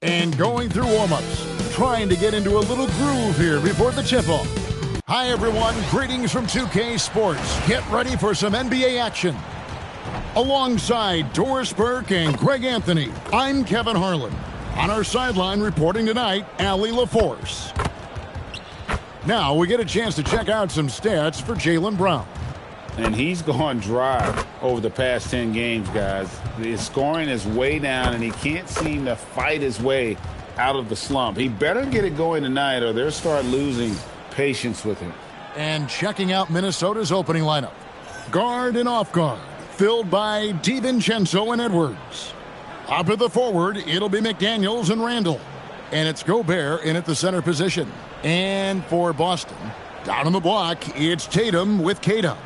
And going through warm-ups, trying to get into a little groove here before the tip-off. Hi, everyone. Greetings from 2K Sports. Get ready for some NBA action. Alongside Doris Burke and Greg Anthony, I'm Kevin Harlan. On our sideline reporting tonight, Allie LaForce. Now we get a chance to check out some stats for Jaylen Brown. And he's gone dry over the past 10 games, guys. His scoring is way down, and he can't seem to fight his way out of the slump. He better get it going tonight, or they'll start losing patience with him. And checking out Minnesota's opening lineup. Guard and off guard, filled by DiVincenzo and Edwards. Up at the forward, it'll be McDaniels and Randall. And it's Gobert in at the center position. And for Boston, down on the block, it's Tatum with Tatum.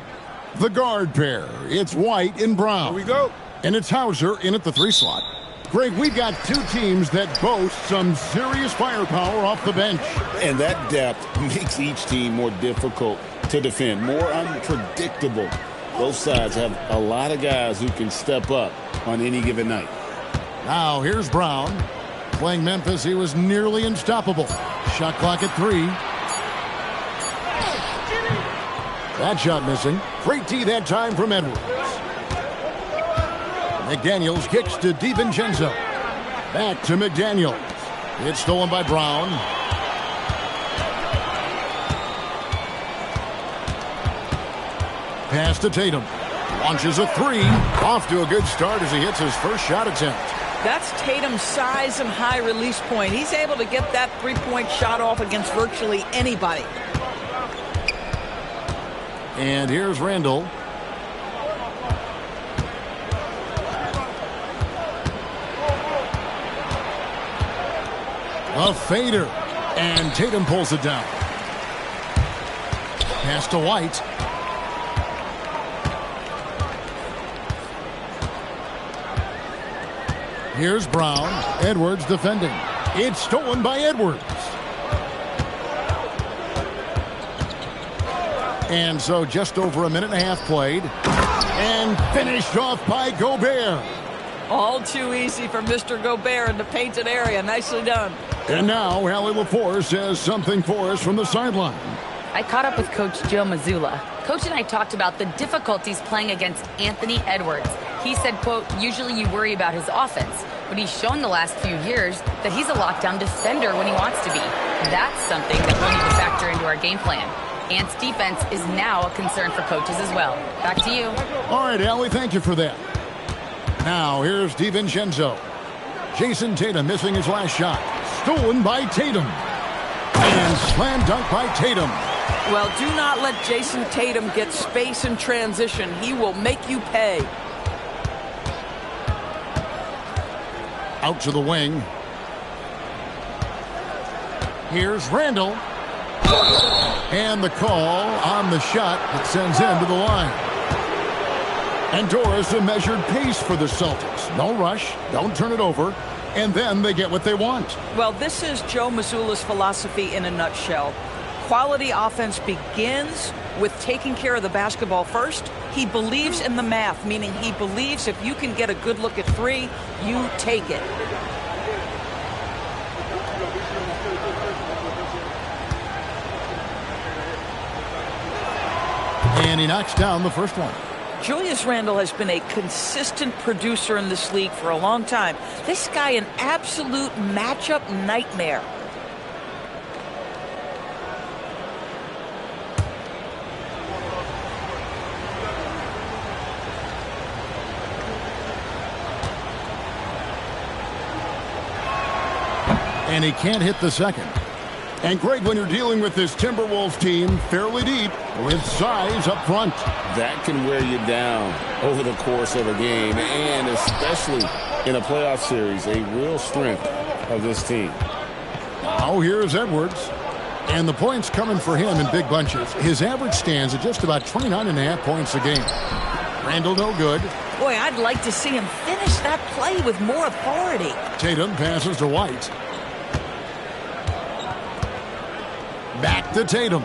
The guard pair, it's White and Brown. Here we go. And it's Hauser in at the 3 slot. Greg, we've got two teams that boast some serious firepower off the bench. And that depth makes each team more difficult to defend, more unpredictable. Both sides have a lot of guys who can step up on any given night. Now here's Brown. Playing Memphis, he was nearly unstoppable. Shot clock at 3. That shot missing. Great D that time from Edwards. McDaniels kicks to DiVincenzo. Back to McDaniels. It's stolen by Brown. Pass to Tatum. Launches a 3. Off to a good start as he hits his first shot attempt. That's Tatum's size and high release point. He's able to get that three-point shot off against virtually anybody. And here's Randall. A fader. And Tatum pulls it down. Pass to White. Here's Brown. Edwards defending. It's stolen by Edwards. And so just over a minute and a half played. And finished off by Gobert. All too easy for Mr. Gobert in the painted area. Nicely done. And now Allie LaForce has something for us from the sideline. I caught up with Coach Joe Mazzulla. Coach and I talked about the difficulties playing against Anthony Edwards. He said, quote, usually you worry about his offense, but he's shown the last few years that he's a lockdown defender when he wants to be. That's something that we'll need to factor into our game plan. Ant's defense is now a concern for coaches as well. Back to you. All right, Allie, thank you for that. Now here's DiVincenzo. Jason Tatum missing his last shot. Stolen by Tatum. And slam dunk by Tatum. Well, do not let Jason Tatum get space in transition. He will make you pay. Out to the wing. Here's Randall. And the call on the shot that sends him to the line. And Doris, a measured pace for the Celtics. No rush, don't turn it over, and then they get what they want. Well, this is Joe Mazzulla's philosophy in a nutshell. Quality offense begins with taking care of the basketball first. He believes in the math, meaning he believes if you can get a good look at 3, you take it. And he knocks down the first one. Julius Randle has been a consistent producer in this league for a long time. This guy, an absolute matchup nightmare. And he can't hit the second. And Greg, when you're dealing with this Timberwolves team, fairly deep, with size up front. That can wear you down over the course of a game, and especially in a playoff series, a real strength of this team. Now here's Edwards. And the points coming for him in big bunches. His average stands at just about 29.5 points a game. Randall no good. Boy, I'd like to see him finish that play with more authority. Tatum passes to White. Back to Tatum.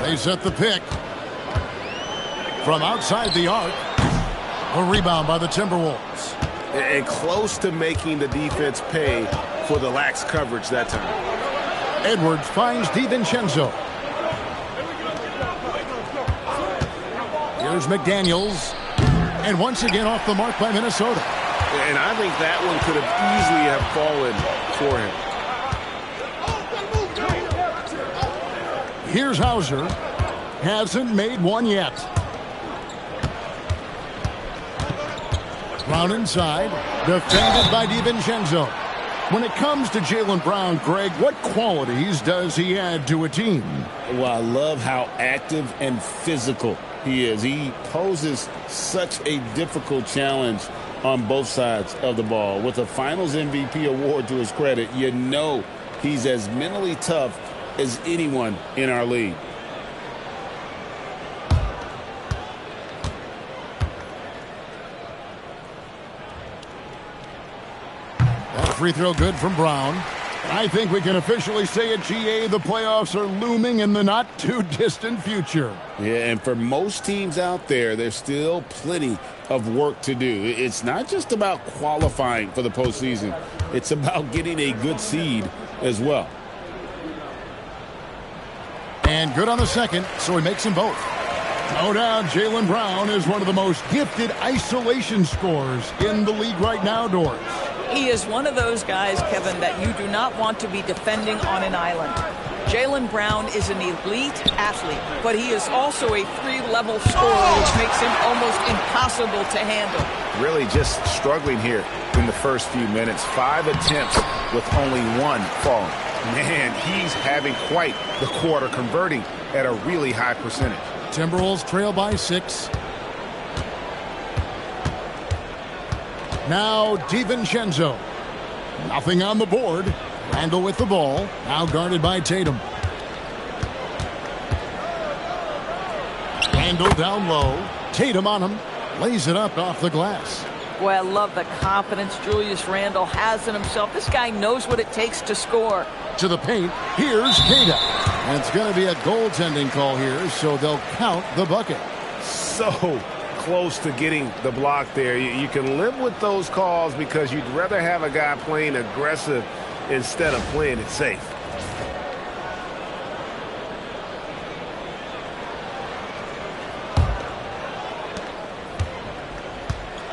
They set the pick. From outside the arc. A rebound by the Timberwolves. and close to making the defense pay for the lax coverage that time. Edwards finds DiVincenzo. Here's McDaniels. And once again off the mark by Minnesota. And I think that one could have easily have fallen for him. Here's Hauser. Hasn't made one yet. Brown inside. Defended by DiVincenzo. When it comes to Jaylen Brown, Greg, what qualities does he add to a team? Well, I love how active and physical he is. He poses such a difficult challenge on both sides of the ball. With a Finals MVP award to his credit, you know he's as mentally tough as anyone in our league. Free throw good from Brown. I think we can officially say at GA the playoffs are looming in the not-too-distant future. Yeah, and for most teams out there, there's still plenty of work to do. It's not just about qualifying for the postseason. It's about getting a good seed as well. And good on the second, so he makes them both. No doubt Jaylen Brown is one of the most gifted isolation scorers in the league right now, Doris. He is one of those guys, Kevin, that you do not want to be defending on an island. Jaylen Brown is an elite athlete, but he is also a three-level scorer, which makes him almost impossible to handle. Really just struggling here in the first few minutes. 5 attempts with only one falling. Man, he's having quite the quarter, converting at a really high percentage. Timberwolves trail by 6. Now DiVincenzo. Nothing on the board. Randall with the ball. Now guarded by Tatum. Randall down low. Tatum on him. Lays it up off the glass. Boy, I love the confidence Julius Randle has in himself. This guy knows what it takes to score. To the paint. Here's Kata. And it's going to be a goaltending call here, so they'll count the bucket. So close to getting the block there. You can live with those calls because you'd rather have a guy playing aggressive instead of playing it safe.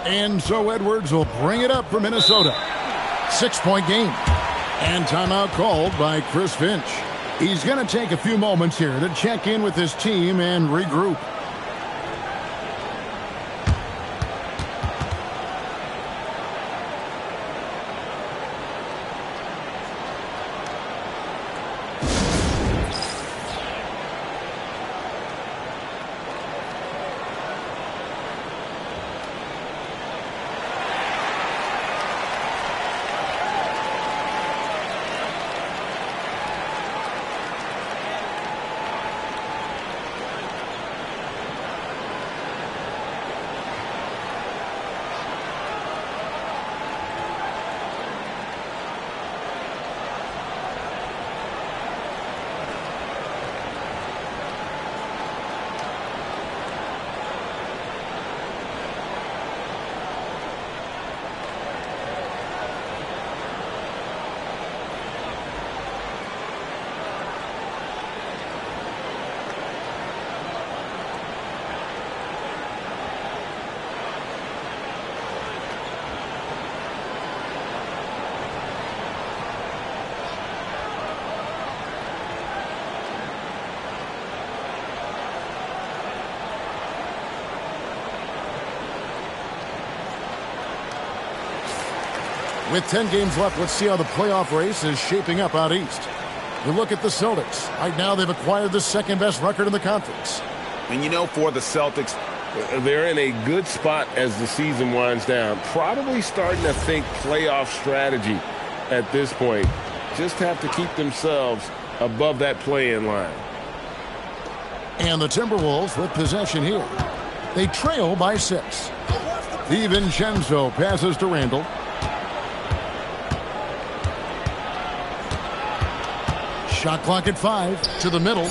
And so Edwards will bring it up for Minnesota. 6-point game. And timeout called by Chris Finch. He's going to take a few moments here to check in with his team and regroup. With 10 games left, let's see how the playoff race is shaping up out east. You look at the Celtics. Right now, they've acquired the second-best record in the conference. And you know, for the Celtics, they're in a good spot as the season winds down. Probably starting to think playoff strategy at this point. Just have to keep themselves above that play-in line. And the Timberwolves with possession here. They trail by 6. DiVincenzo passes to Randall. Shot clock at 5 to the middle.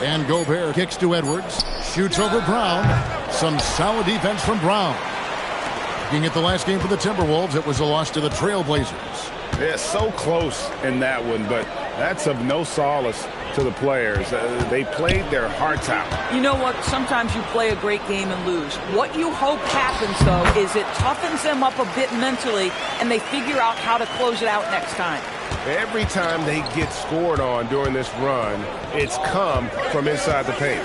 And Gobert kicks to Edwards. Shoots over Brown. Some solid defense from Brown. Looking at the last game for the Timberwolves, it was a loss to the Trailblazers. Yeah, so close in that one, but that's of no solace to the players. They played their hearts out. You know what? Sometimes you play a great game and lose. What you hope happens, though, is it toughens them up a bit mentally, and they figure out how to close it out next time. Every time they get scored on during this run, it's come from inside the paint.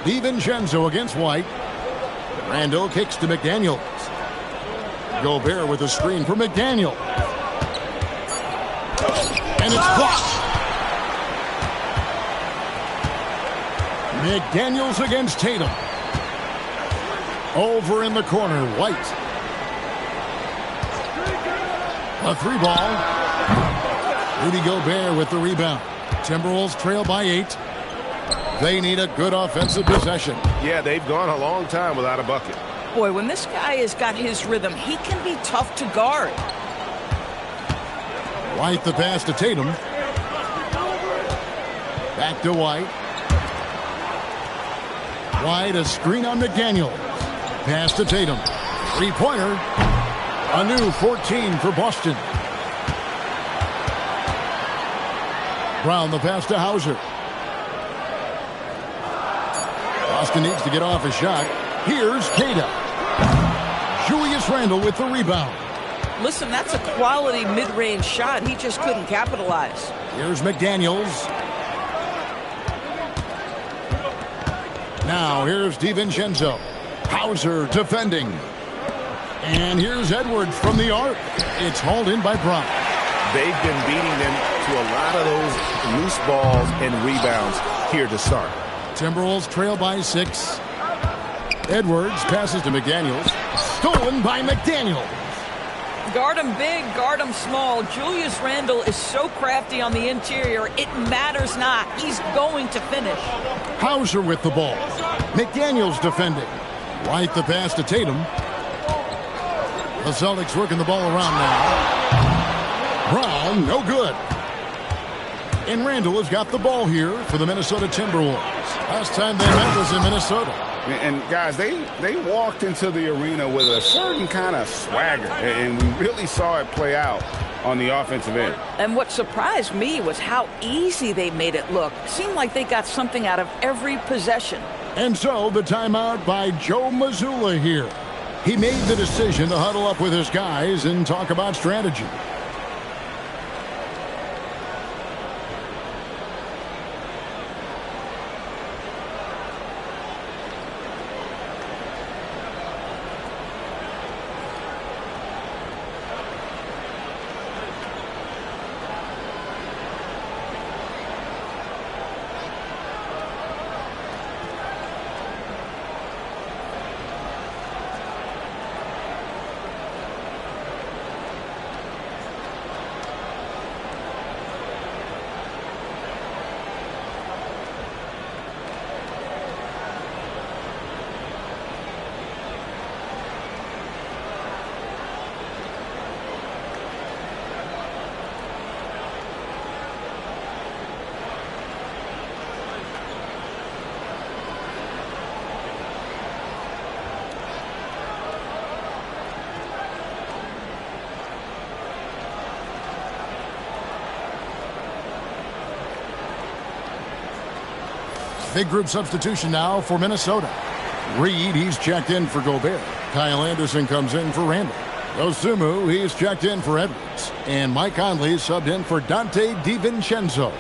DiVincenzo against White. Randall kicks to McDaniels. Gobert with a screen for McDaniel. And it's blocked. McDaniels against Tatum. Over in the corner, White. A 3-ball. Rudy Gobert with the rebound. Timberwolves trail by 8. They need a good offensive possession. Yeah, they've gone a long time without a bucket. Boy, when this guy has got his rhythm, he can be tough to guard. White the pass to Tatum. Back to White. White a screen on McDaniels. Pass to Tatum. 3-pointer. A new 14 for Boston. Brown the pass to Hauser. Boston needs to get off a shot. Here's Cada. Julius Randle with the rebound. Listen, that's a quality mid-range shot. He just couldn't capitalize. Here's McDaniels. Now here's DiVincenzo. Hauser defending. And here's Edwards from the arc. It's hauled in by Brown. They've been beating them to a lot of those loose balls and rebounds here to start. Timberwolves trail by 6. Edwards passes to McDaniels. Stolen by McDaniels. Guard him big, guard him small. Julius Randle is so crafty on the interior, it matters not. He's going to finish. Hauser with the ball. McDaniels defending. White the pass to Tatum. The Celtics working the ball around now. Brown, no good. And Randle has got the ball here for the Minnesota Timberwolves. Last time they met was in Minnesota. And guys, they walked into the arena with a certain kind of swagger, and we really saw it play out on the offensive end. And what surprised me was how easy they made it look. Seemed like they got something out of every possession. And so the timeout by Joe Mazzulla here. He made the decision to huddle up with his guys and talk about strategy. Big group substitution now for Minnesota. Reed, he's checked in for Gobert. Kyle Anderson comes in for Randall. Osumu, he's checked in for Edwards. And Mike Conley subbed in for Dante DiVincenzo.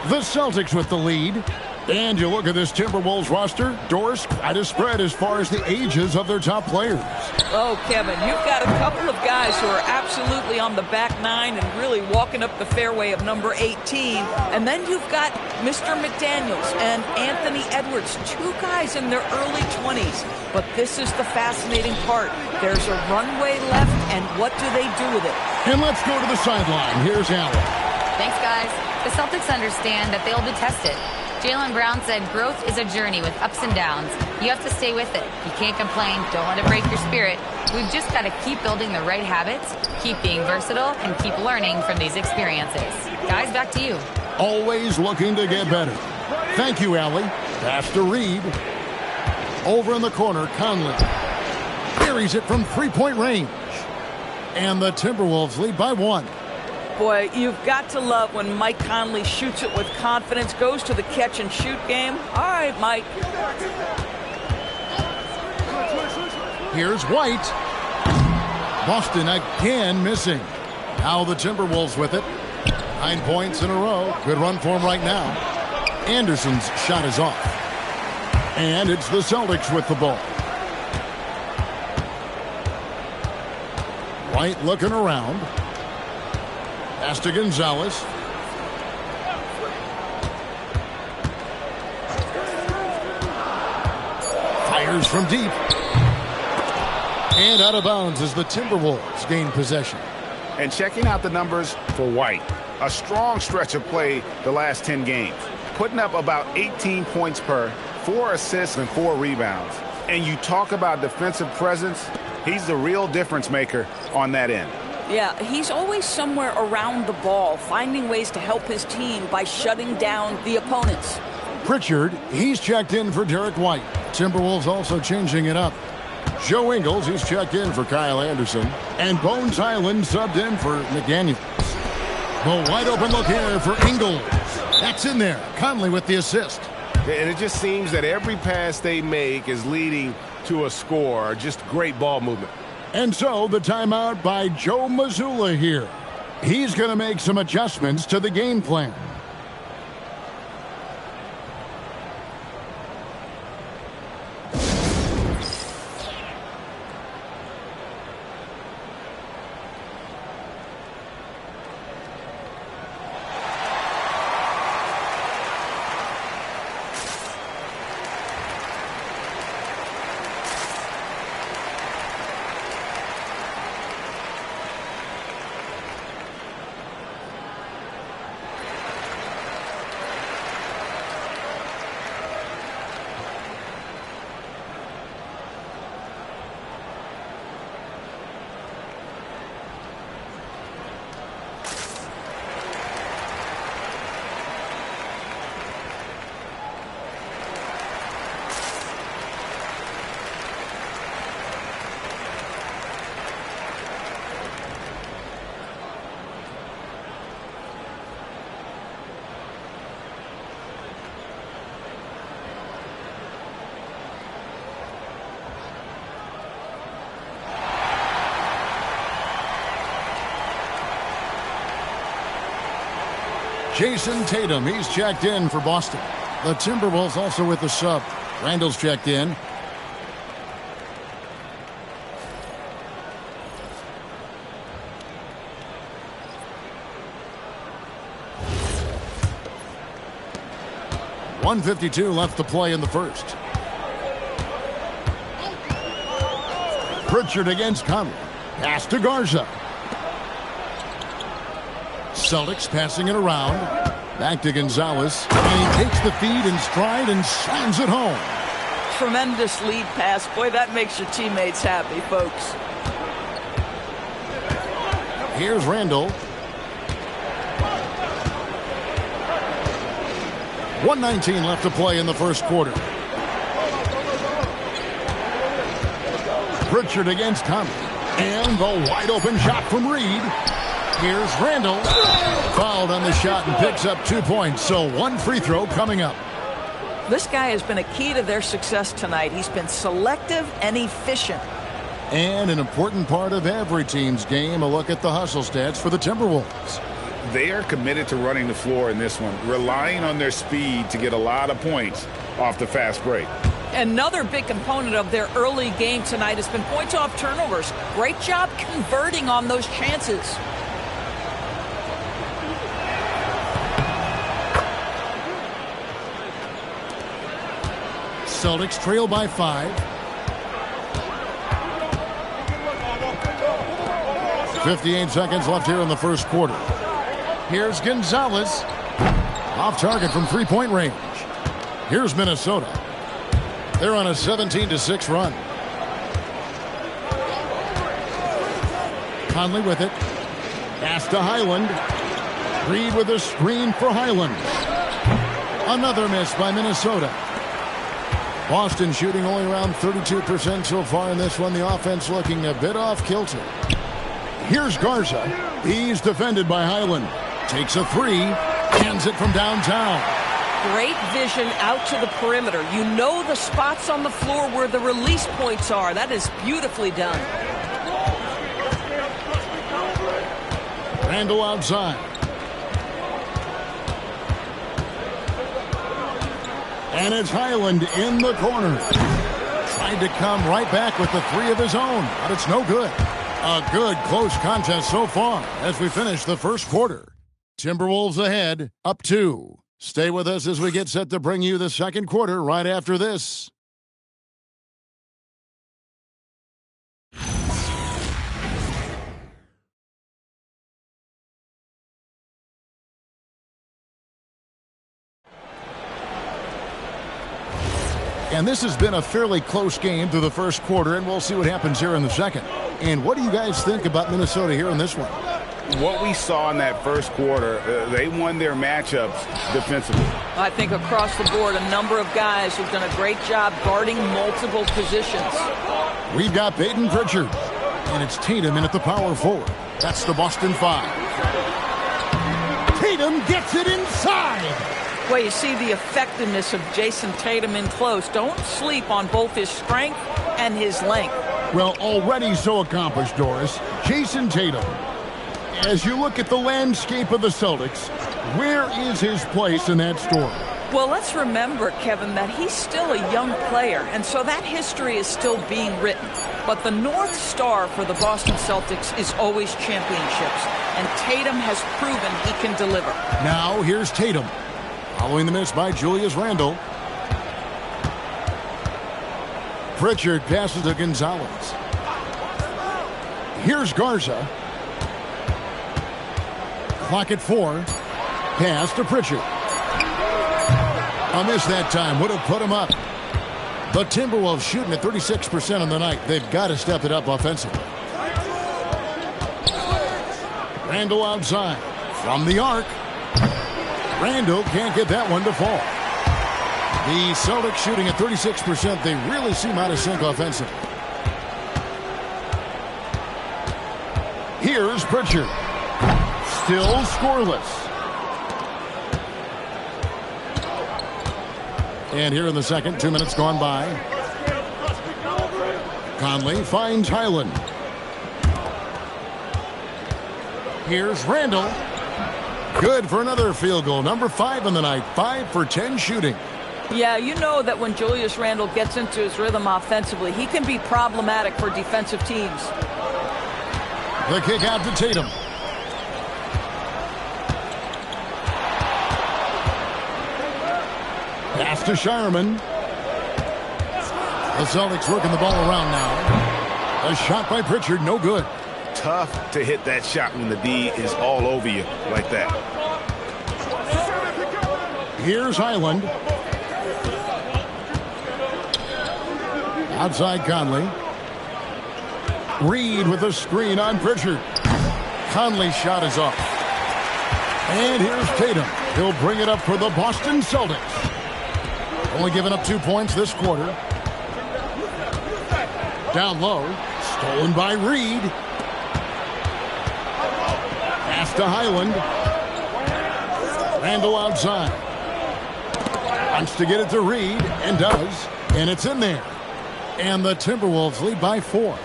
The Celtics with the lead. And you look at this Timberwolves roster, doors quite a spread as far as the ages of their top players. Oh, Kevin, you've got a couple of guys who are absolutely on the back nine and really walking up the fairway of number 18. And then you've got Mr. McDaniels and Anthony Edwards, two guys in their early 20s. But this is the fascinating part. There's a runway left, and what do they do with it? And let's go to the sideline. Here's Allen. Thanks, guys. The Celtics understand that they'll be tested. Jaylen Brown said growth is a journey with ups and downs. You have to stay with it. You can't complain. Don't let it break your spirit. We've just got to keep building the right habits, keep being versatile, and keep learning from these experiences. Guys, back to you. Always looking to get better. Thank you, Allie. Pass to Reed. Over in the corner, Conley. Carries it from three-point range. And the Timberwolves lead by 1. Boy, you've got to love when Mike Conley shoots it with confidence, goes to the catch-and-shoot game. All right, Mike. Here's White. Boston again missing. Now the Timberwolves with it. 9 points in a row. Good run for him right now. Anderson's shot is off. And it's the Celtics with the ball. White looking around. Pass to Gonzalez. Fires from deep. And out of bounds as the Timberwolves gain possession. And checking out the numbers for White. A strong stretch of play the last 10 games. Putting up about 18 points per, 4 assists and 4 rebounds. And you talk about defensive presence, he's the real difference maker on that end. Yeah, he's always somewhere around the ball, finding ways to help his team by shutting down the opponents. Pritchard, he's checked in for Derek White. Timberwolves also changing it up. Joe Ingles, he's checked in for Kyle Anderson. And Bones Highland subbed in for McDaniels. The wide open look here for Ingles. That's in there. Conley with the assist. And it just seems that every pass they make is leading to a score. Just great ball movement. And so the timeout by Joe Mazzulla here. He's going to make some adjustments to the game plan. Jason Tatum, he's checked in for Boston. The Timberwolves also with the sub. Randall's checked in. .152 left to play in the first. Pritchard against Conley. Pass to Garza. Celtics passing it around. Back to Gonzalez. And he takes the feed in stride and slams it home. Tremendous lead pass. Boy, that makes your teammates happy, folks. Here's Randall. 1:19 left to play in the first quarter. Pritchard against Conley. And the wide open shot from Reed. Here's Randall. Fouled on the shot and picks up 2 points. So one free throw coming up. This guy has been a key to their success tonight. He's been selective and efficient. And an important part of every team's game, a look at the hustle stats for the Timberwolves. They are committed to running the floor in this one, relying on their speed to get a lot of points off the fast break. Another big component of their early game tonight has been points off turnovers. Great job converting on those chances. Celtics trail by 5. 58 seconds left here in the first quarter. Here's Gonzalez. Off target from three-point range. Here's Minnesota. They're on a 17-6 run. Conley with it. Pass to Highland. Reed with a screen for Highland. Another miss by Minnesota. Boston shooting only around 32% so far in this one. The offense looking a bit off kilter. Here's Garza. He's defended by Highland. Takes a three. Hands it from downtown. Great vision out to the perimeter. You know the spots on the floor where the release points are. That is beautifully done. Randall outside. And it's Highland in the corner. Tried to come right back with the three of his own, but it's no good. A good close contest so far as we finish the first quarter. Timberwolves ahead, up 2. Stay with us as we get set to bring you the second quarter right after this. And this has been a fairly close game through the first quarter, and we'll see what happens here in the second. And what do you guys think about Minnesota here in this one? What we saw in that first quarter, they won their matchups defensively. I think across the board, a number of guys who've done a great job guarding multiple positions. We've got Peyton Pritchard, and it's Tatum in at the power forward. That's the Boston 5. Tatum gets it inside. Well, you see the effectiveness of Jason Tatum in close. Don't sleep on both his strength and his length. Well, already so accomplished, Doris. Jason Tatum. As you look at the landscape of the Celtics, where is his place in that story? Well, let's remember, Kevin, that he's still a young player, and so that history is still being written. But the North Star for the Boston Celtics is always championships, and Tatum has proven he can deliver. Now, here's Tatum. Following the miss by Julius Randle. Pritchard passes to Gonzalez. Here's Garza. Clock at 4. Pass to Pritchard. A miss that time. Would have put him up. The Timberwolves shooting at 36% on the night. They've got to step it up offensively. Randle outside. From the arc. Randle can't get that one to fall. The Celtics shooting at 36%. They really seem out of sync offensively. Here's Pritchard. Still scoreless. And here in the second, 2 minutes gone by. Conley finds Highland. Here's Randle. Good for another field goal. Number 5 on the night. 5 for 10 shooting. Yeah, you know that when Julius Randle gets into his rhythm offensively, he can be problematic for defensive teams. The kick out to Tatum. Pass to Shireman. The Celtics working the ball around now. A shot by Pritchard, no good. Tough to hit that shot when the D is all over you like that. Here's Highland. Outside Conley. Reed with a screen on Pritchard. Conley's shot is off. And here's Tatum. He'll bring it up for the Boston Celtics. Only giving up 2 points this quarter. Down low. Stolen by Reed. Pass to Highland. Randle outside. Wants to get it to Reed, and does. And it's in there. And the Timberwolves lead by 4.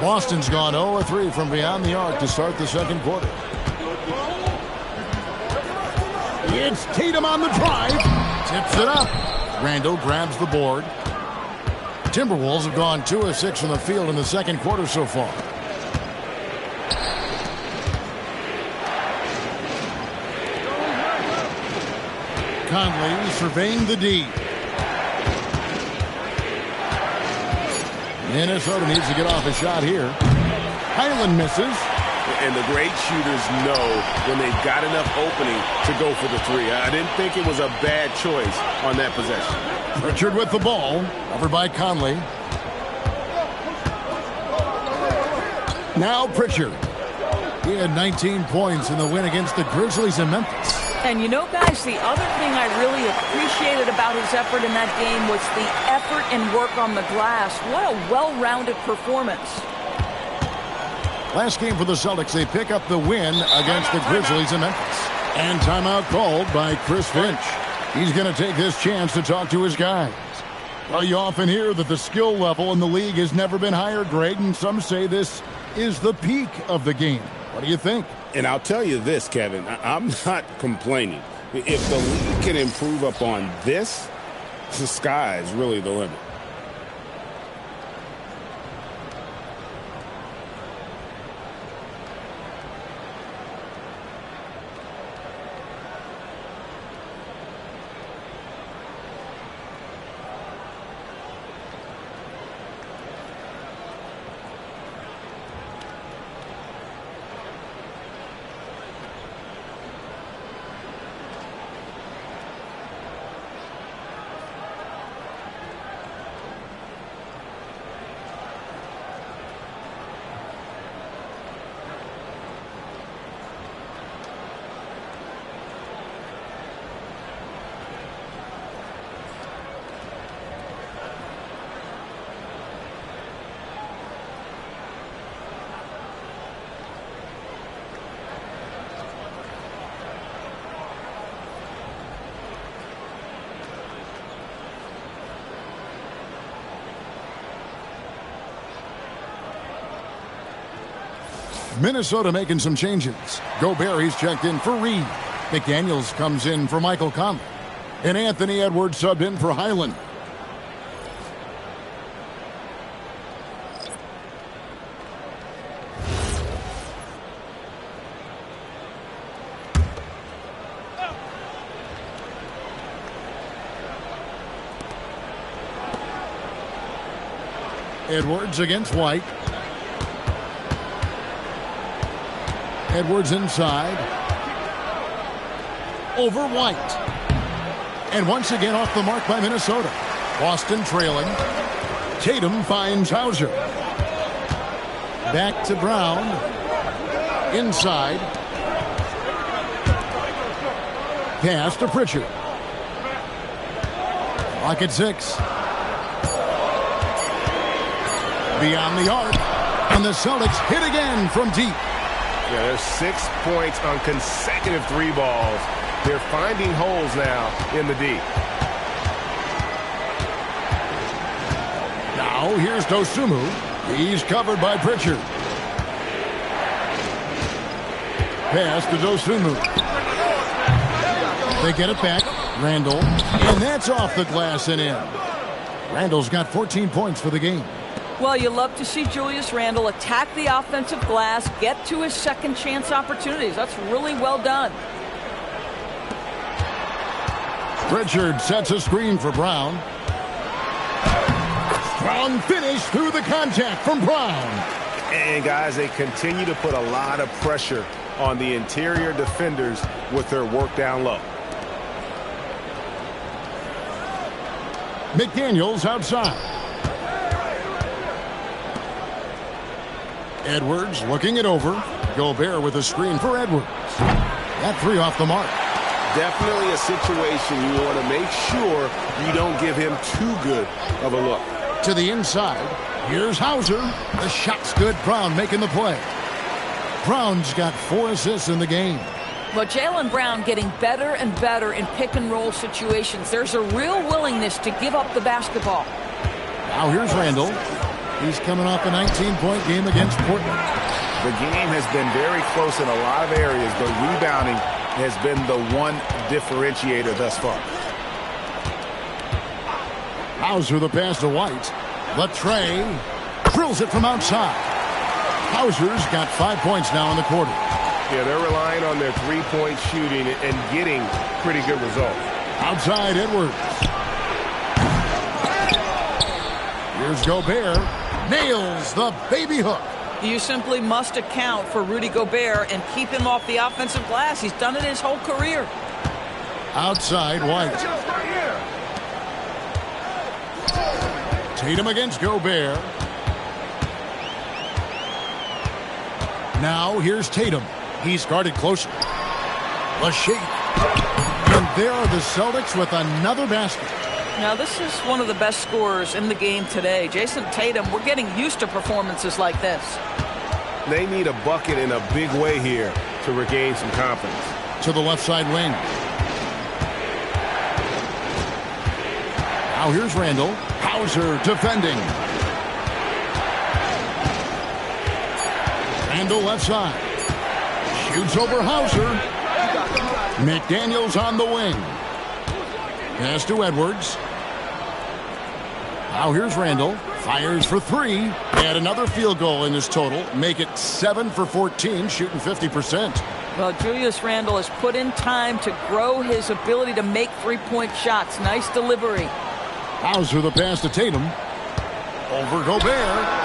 Boston's gone 0-3 from beyond the arc to start the second quarter. It's Tatum on the drive. Tips it up. Randle grabs the board. Timberwolves have gone 2 of 6 from the field in the second quarter so far. Conley surveying the D. Minnesota needs to get off a shot here. Highland misses. And the great shooters know when they've got enough opening to go for the three. I didn't think it was a bad choice on that possession. Pritchard with the ball, covered by Conley. Now Pritchard. He had 19 points in the win against the Grizzlies in Memphis. And you know, guys, the other thing I really appreciated about his effort in that game was the effort and work on the glass. What a well-rounded performance. Last game for the Celtics, they pick up the win against the Grizzlies in Memphis. And timeout called by Chris Finch. He's going to take this chance to talk to his guys. Well, you often hear that the skill level in the league has never been higher, Greg, and some say this is the peak of the game. What do you think? And I'll tell you this, Kevin, I'm not complaining. If the league can improve upon this, the sky is really the limit. Minnesota making some changes. Gobert, he's checked in for Reed. McDaniels comes in for Michael Conley. And Anthony Edwards subbed in for Highland. Edwards against White. Edwards inside. Over White. And once again off the mark by Minnesota. Boston trailing. Tatum finds Hauser. Back to Brown. Inside. Pass to Pritchard. Clock at 6. Beyond the arc. And the Celtics hit again from deep. Yeah, there's 6 points on consecutive three balls. They're finding holes now in the D. Now here's Dosunmu. He's covered by Pritchard. Pass to Dosunmu. They get it back. Randall. And that's off the glass and in. Randall's got 14 points for the game. Well, you love to see Julius Randle attack the offensive glass, get to his second chance opportunities. That's really well done. Pritchard sets a screen for Brown. Strong finish through the contact from Brown. And guys, they continue to put a lot of pressure on the interior defenders with their work down low. McDaniels outside. Edwards looking it over. Gobert with a screen for Edwards. That three off the mark. Definitely a situation you want to make sure you don't give him too good of a look. To the inside. Here's Hauser. The shot's good. Brown making the play. Brown's got 4 assists in the game. Well, Jaylen Brown getting better and better in pick-and-roll situations. There's a real willingness to give up the basketball. Now here's Randall. He's coming off a 19-point game against Portland. The game has been very close in a lot of areas, but rebounding has been the one differentiator thus far. Hauser the pass to White. Latrey drills it from outside. Hauser's got 5 points now in the quarter. Yeah, they're relying on their three-point shooting and getting pretty good results. Outside Edwards. Here's Gobert. Nails the baby hook. You simply must account for Rudy Gobert and keep him off the offensive glass. He's done it his whole career. Outside, White. Tatum against Gobert. Now here's Tatum. He's guarded close. The shake. And there are the Celtics with another basket. Now this is one of the best scorers in the game today. Jason Tatum, we're getting used to performances like this. They need a bucket in a big way here to regain some confidence. To the left side wing. Now here's Randall. Hauser defending. Randall left side. Shoots over Hauser. McDaniels on the wing. Pass to Edwards. Now here's Randall. Fires for three. And another field goal in his total. Make it 7 for 14, shooting 50%. Well, Julius Randle has put in time to grow his ability to make three-point shots. Nice delivery. Hauser the pass to Tatum. Over Gobert.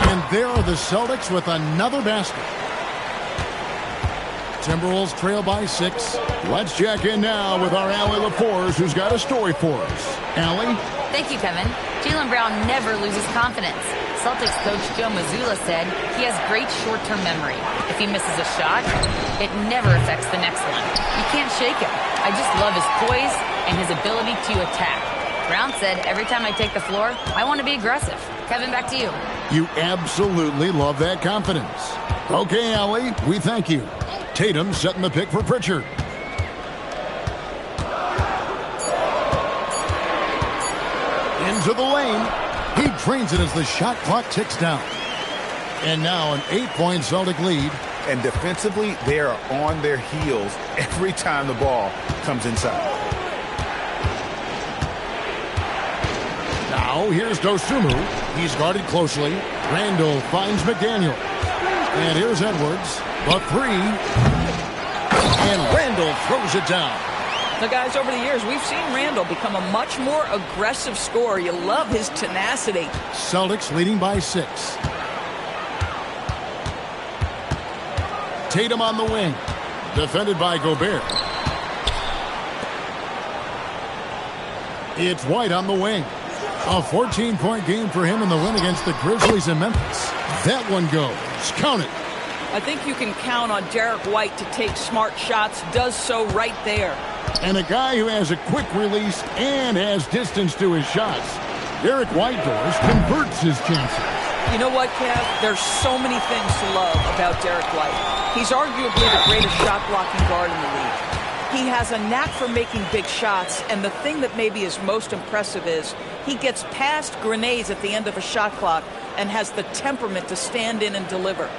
And there are the Celtics with another basket. Timberwolves trail by 6. Let's check in now with our Allie LaForce, who's got a story for us. Allie? Thank you, Kevin. Jaylen Brown never loses confidence. Celtics coach Joe Mazzulla said he has great short-term memory. If he misses a shot, it never affects the next one. You can't shake him. I just love his poise and his ability to attack. Brown said, every time I take the floor, I want to be aggressive. Kevin, back to you. You absolutely love that confidence. Okay, Allie, we thank you. Tatum setting the pick for Pritchard. Into the lane. He drains it as the shot clock ticks down. And now an 8-point Celtic lead. And defensively, they are on their heels every time the ball comes inside. Now here's Dosunmu. He's guarded closely. Randall finds McDaniel. And here's Edwards. The three. And Randall throws it down. Now, guys, over the years, we've seen Randall become a much more aggressive scorer. You love his tenacity. Celtics leading by 6. Tatum on the wing. Defended by Gobert. It's White on the wing. A 14-point game for him in the win against the Grizzlies in Memphis. That one goes. Count it. I think you can count on Derek White to take smart shots. Does so right there. And a guy who has a quick release and has distance to his shots. Derek Whitehorse converts his chances. You know what, Kev? There's so many things to love about Derek White. He's arguably the greatest shot-blocking guard in the league. He has a knack for making big shots, and the thing that maybe is most impressive is he gets past grenades at the end of a shot clock and has the temperament to stand in and deliver.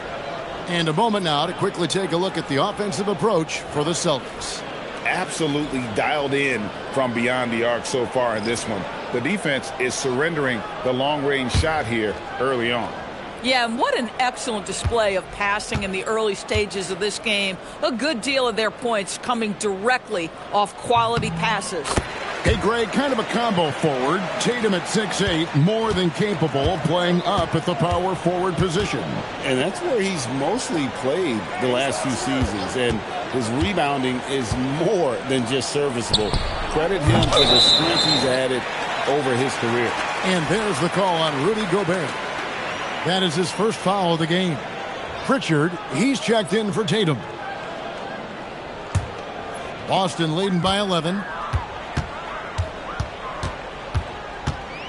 And a moment now to quickly take a look at the offensive approach for the Celtics. Absolutely dialed in from beyond the arc so far in this one. The defense is surrendering the long-range shot here early on. Yeah, and what an excellent display of passing in the early stages of this game. A good deal of their points coming directly off quality passes. Hey, Greg, kind of a combo forward. Tatum at 6'8", more than capable of playing up at the power forward position. And that's where he's mostly played the last few seasons. And his rebounding is more than just serviceable. Credit him for the strength he's added over his career. And there's the call on Rudy Gobert. That is his first foul of the game. Pritchard, he's checked in for Tatum. Boston leading by 11.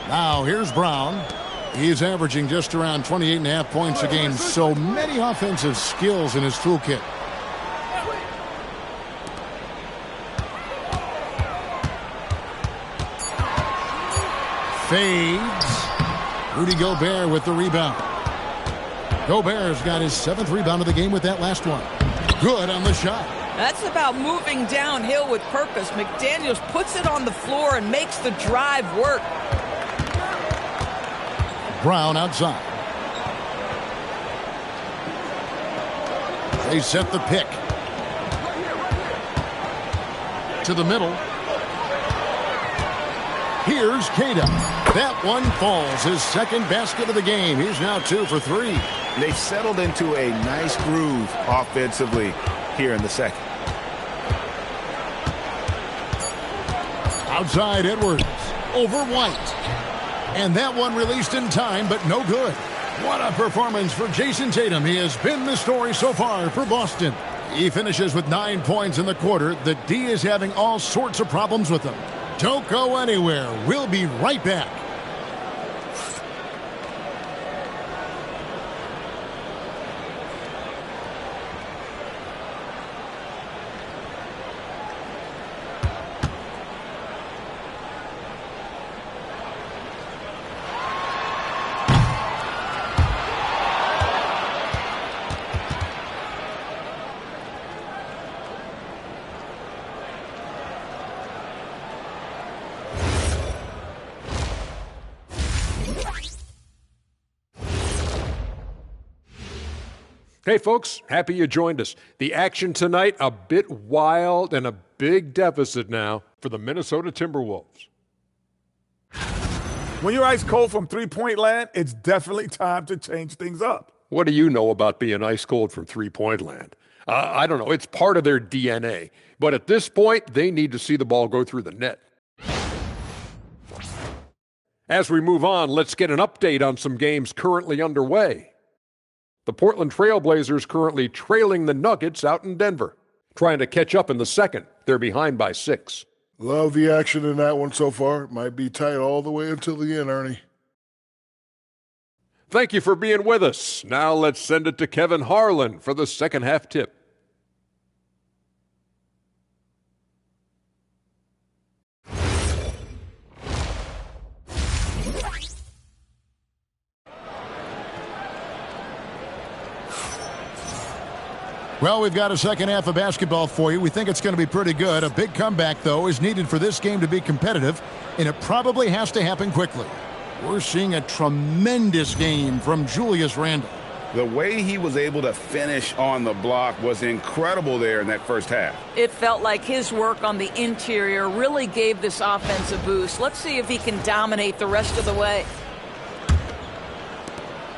Now here's Brown. He's averaging just around 28.5 points a game. So many offensive skills in his toolkit. Fades. Rudy Gobert with the rebound. Gobert's got his 7th rebound of the game with that last one. Good on the shot. That's about moving downhill with purpose. McDaniels puts it on the floor and makes the drive work. Brown outside. They set the pick. To the middle. Here's Cada. That one falls. His second basket of the game. He's now 2 for 3. They've settled into a nice groove offensively here in the second. Outside Edwards, over White. And that one released in time, but no good. What a performance for Jason Tatum. He has been the story so far for Boston. He finishes with 9 points in the quarter. The D is having all sorts of problems with him. Don't go anywhere. We'll be right back. Hey, folks, happy you joined us. The action tonight, a bit wild and a big deficit now for the Minnesota Timberwolves. When you're ice cold from three-point land, it's definitely time to change things up. What do you know about being ice cold from three-point land? I don't know. It's part of their DNA. But at this point, they need to see the ball go through the net. As we move on, let's get an update on some games currently underway. The Portland Trail Blazers currently trailing the Nuggets out in Denver. Trying to catch up in the second. They're behind by 6. Love the action in that one so far. Might be tight all the way until the end, Ernie. Thank you for being with us. Now let's send it to Kevin Harlan for the second half tip. Well, we've got a second half of basketball for you. We think it's going to be pretty good. A big comeback, though, is needed for this game to be competitive, and it probably has to happen quickly. We're seeing a tremendous game from Julius Randle. The way he was able to finish on the block was incredible there in that first half. It felt like his work on the interior really gave this offense a boost. Let's see if he can dominate the rest of the way.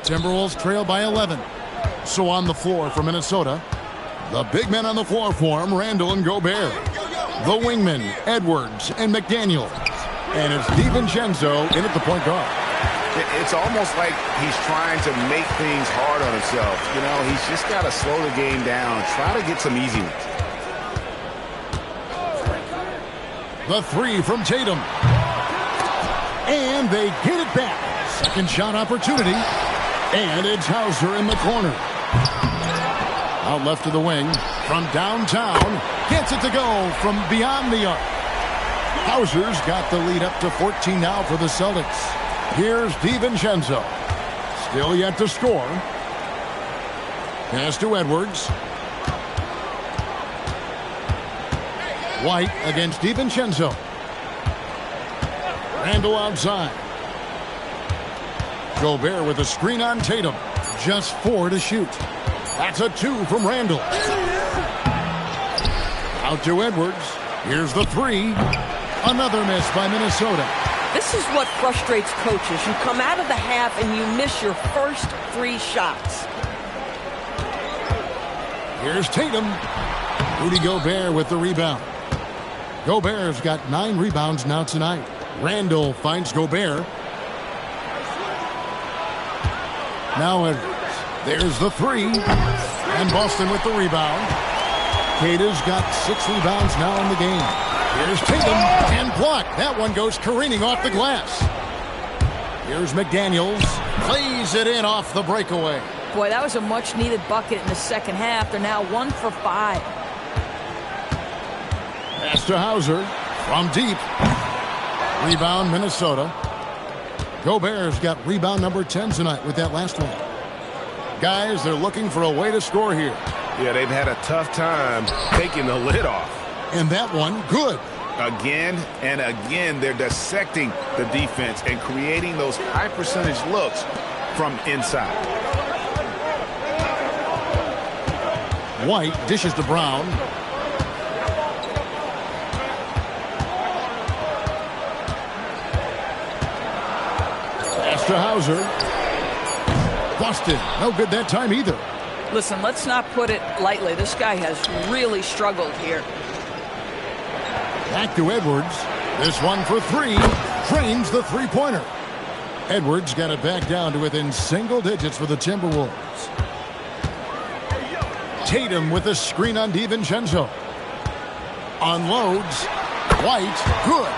Timberwolves trail by 11. So on the floor for Minnesota, the big men on the floor for him, Randle and Gobert. The wingmen, Edwards and McDaniel. And it's DiVincenzo in at the point guard. It's almost like he's trying to make things hard on himself. You know, he's just got to slow the game down, try to get some easy ones. The three from Tatum. And they get it back. Second shot opportunity. And it's Hauser in the corner. Out left to the wing. From downtown. Gets it to go from beyond the arc. Hauser's got the lead up to 14 now for the Celtics. Here's DiVincenzo. Still yet to score. Pass to Edwards. White against DiVincenzo. Randle outside. Gobert with a screen on Tatum. Just 4 to shoot. That's a 2 from Randle. Out to Edwards. Here's the 3. Another miss by Minnesota. This is what frustrates coaches. You come out of the half and you miss your first 3 shots. Here's Tatum. Rudy Gobert with the rebound. Gobert's got 9 rebounds now tonight. Randle finds Gobert. Now Edwards. There's the 3. And Boston with the rebound. Cada's got 6 rebounds now in the game. Here's Tatum, and blocked. That one goes careening off the glass. Here's McDaniels. Plays it in off the breakaway. Boy, that was a much-needed bucket in the second half. They're now 1 for 5. Pass to Hauser from deep. Rebound, Minnesota. Gobert's got rebound number 10 tonight with that last one. Guys, they're looking for a way to score here. Yeah, they've had a tough time taking the lid off. And that one, good. Again and again, they're dissecting the defense and creating those high-percentage looks from inside. White dishes to Brown. Pass to Hauser. Busted. No good that time either. Listen, let's not put it lightly. This guy has really struggled here. Back to Edwards. This one for three. Drains the three-pointer. Edwards got it back down to within single digits for the Timberwolves. Tatum with a screen on DiVincenzo. Unloads. White. Good.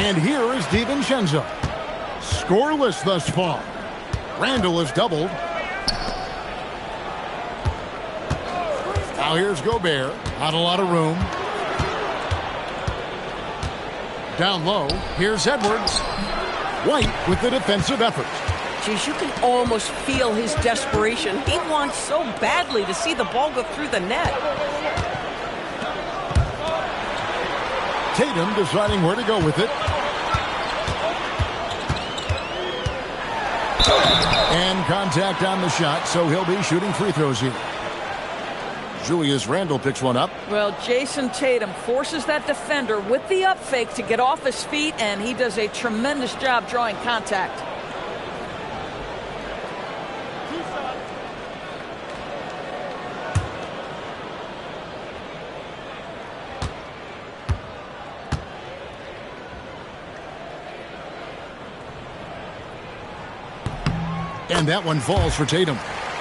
And here is DiVincenzo. Scoreless thus far. Randall is doubled. Now here's Gobert. Not a lot of room. Down low. Here's Edwards. White with the defensive effort. Geez, you can almost feel his desperation. He wants so badly to see the ball go through the net. Tatum deciding where to go with it. And contact on the shot, so he'll be shooting free throws here. Julius Randle picks one up. Well, Jason Tatum forces that defender with the up fake to get off his feet, and he does a tremendous job drawing contact. And that one falls for Tatum.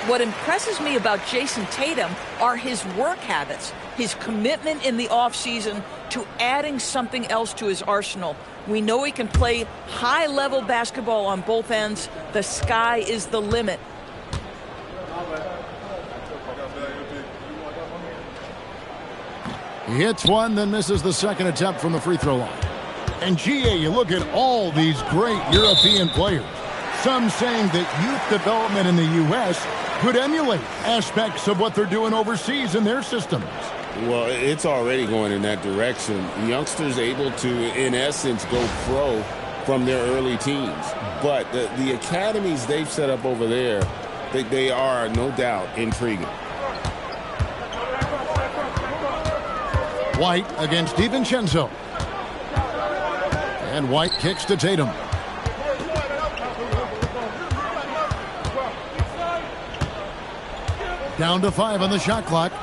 What impresses me about Jason Tatum are his work habits, his commitment in the offseason to adding something else to his arsenal. We know he can play high-level basketball on both ends. The sky is the limit. He hits one, then misses the second attempt from the free throw line. And GA, you look at all these great European players. Some saying that youth development in the U.S. could emulate aspects of what they're doing overseas in their systems. Well, it's already going in that direction. Youngsters able to, in essence, go pro from their early teens. But the academies they've set up over there, they are, no doubt, intriguing. White against DiVincenzo. And White kicks to Tatum. Down to 5 on the shot clock.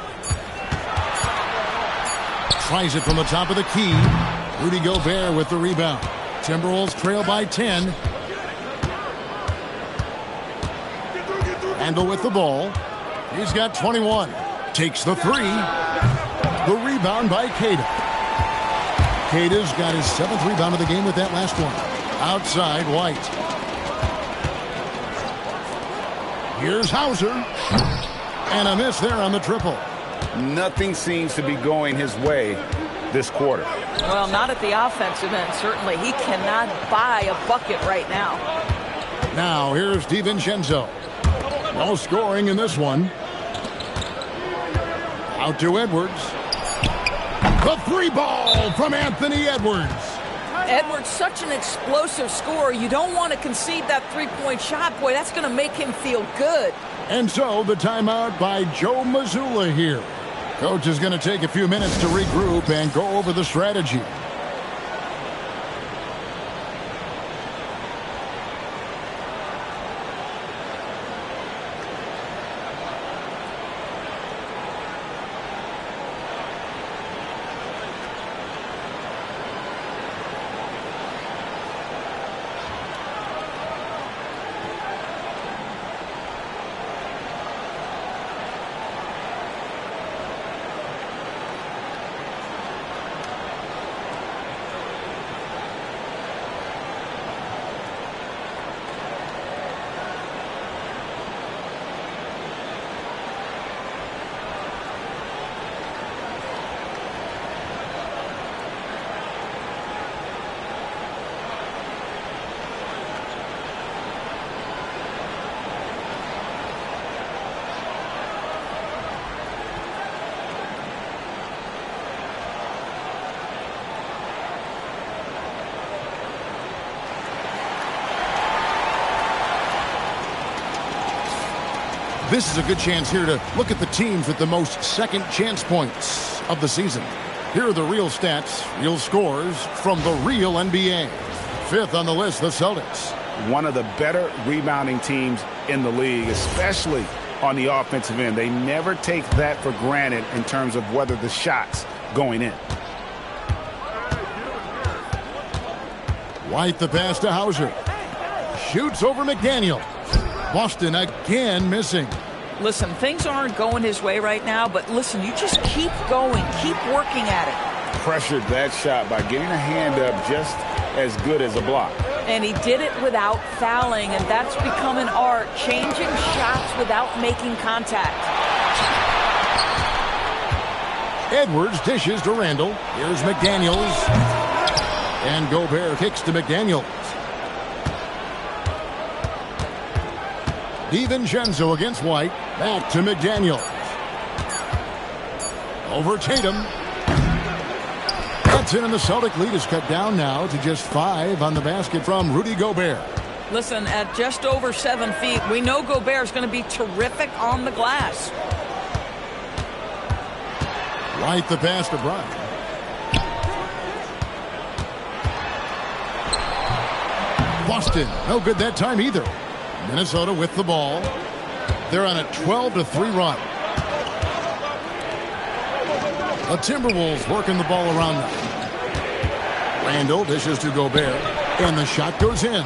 Tries it from the top of the key. Rudy Gobert with the rebound. Timberwolves trail by 10. Randle with the ball. He's got 21. Takes the three. The rebound by Queta. Queta's got his 7th rebound of the game with that last one. Outside, White. Here's Hauser. And a miss there on the triple. Nothing seems to be going his way this quarter. Well, not at the offensive end, certainly. He cannot buy a bucket right now. Now, here's DiVincenzo. No scoring in this one. Out to Edwards. The three ball from Anthony Edwards. Edwards, such an explosive scorer. You don't want to concede that three-point shot. Boy, that's going to make him feel good. And so the timeout by Joe Mazzulla here. Coach is going to take a few minutes to regroup and go over the strategy. This is a good chance here to look at the teams with the most second chance points of the season. Here are the real stats, real scores from the real NBA. Fifth on the list, the Celtics. One of the better rebounding teams in the league, especially on the offensive end. They never take that for granted in terms of whether the shot's going in. White the pass to Hauser. Shoots over McDaniel. Boston again missing. Listen, things aren't going his way right now, but listen, you just keep going. Keep working at it. Pressured that shot by getting a hand up just as good as a block. And he did it without fouling, and that's become an art, changing shots without making contact. Edwards dishes to Randall. Here's McDaniels. And Gobert kicks to McDaniels. DiVincenzo against White. Back to McDaniels. Over Tatum. That's in, and the Celtic lead is cut down now to just 5 on the basket from Rudy Gobert. Listen, at just over 7 feet, we know Gobert is going to be terrific on the glass. White the pass to Bryant. Boston, no good that time either. Minnesota with the ball. They're on a 12-3 run. The Timberwolves working the ball around them. Randall dishes to Gobert, and the shot goes in.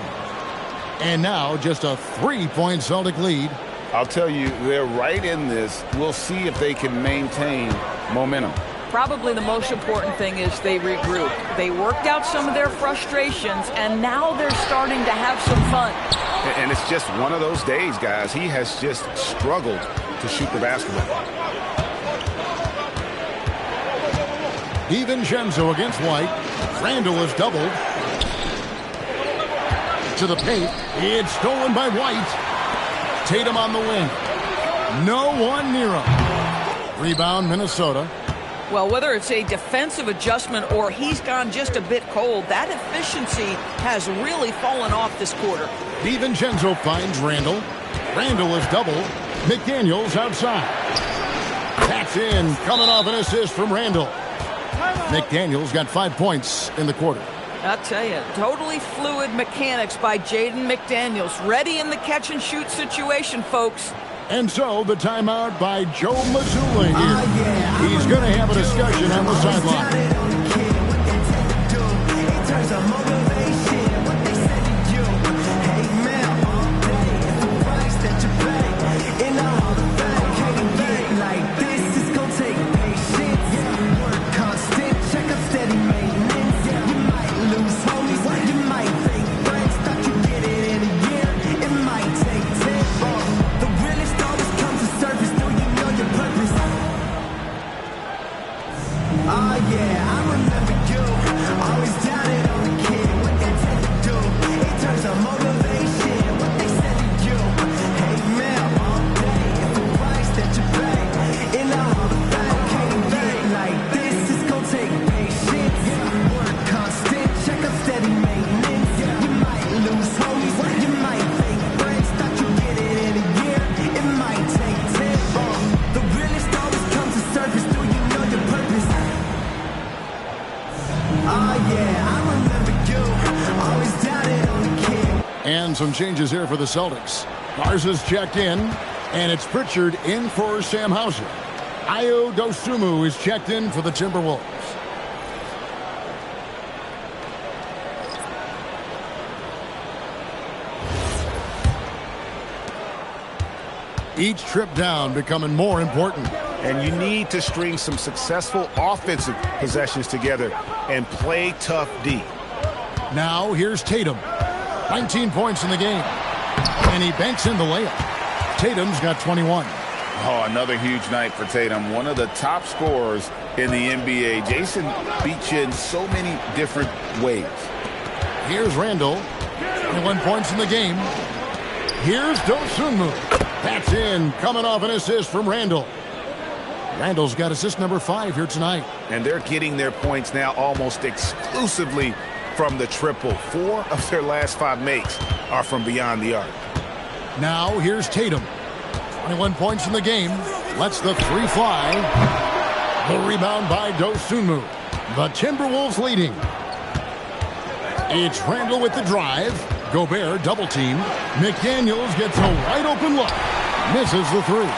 And now just a 3-point Celtic lead. I'll tell you, they're right in this. We'll see if they can maintain momentum. Probably the most important thing is they regroup. They worked out some of their frustrations, and now they're starting to have some fun. And it's just one of those days, guys. He has just struggled to shoot the basketball. DiVincenzo against White. Randall is doubled. To the paint. It's stolen by White. Tatum on the wing. No one near him. Rebound, Minnesota. Well, whether it's a defensive adjustment or he's gone just a bit cold, that efficiency has really fallen off this quarter. DiVincenzo finds Randall. Randall is doubled. McDaniels outside. That's in. Coming off an assist from Randall. McDaniels got 5 points in the quarter. I'll tell you, totally fluid mechanics by Jaden McDaniels. Ready in the catch-and-shoot situation, folks. And so the timeout by Joe Mazzulla here. He's going to have a discussion on the sideline. And some changes here for the Celtics. Garza's checked in, and it's Pritchard in for Sam Hauser. Ayo Dosunmu is checked in for the Timberwolves. Each trip down becoming more important. And you need to string some successful offensive possessions together and play tough D. Now here's Tatum. 19 points in the game. And he banks in the layup. Tatum's got 21. Oh, another huge night for Tatum. One of the top scorers in the NBA. Jason beats you in so many different ways. Here's Randall. 21 points in the game. Here's Dosunmu. That's in. Coming off an assist from Randall. Randall's got assist number 5 here tonight. And they're getting their points now almost exclusively from the triple. 4 of their last 5 makes are from beyond the arc. Now here's Tatum. 21 points in the game. Lets the 3 fly. The rebound by Dosunmu. The Timberwolves leading. It's Randall with the drive. Gobert double-teamed. McDaniels gets a wide-open look. Misses the three.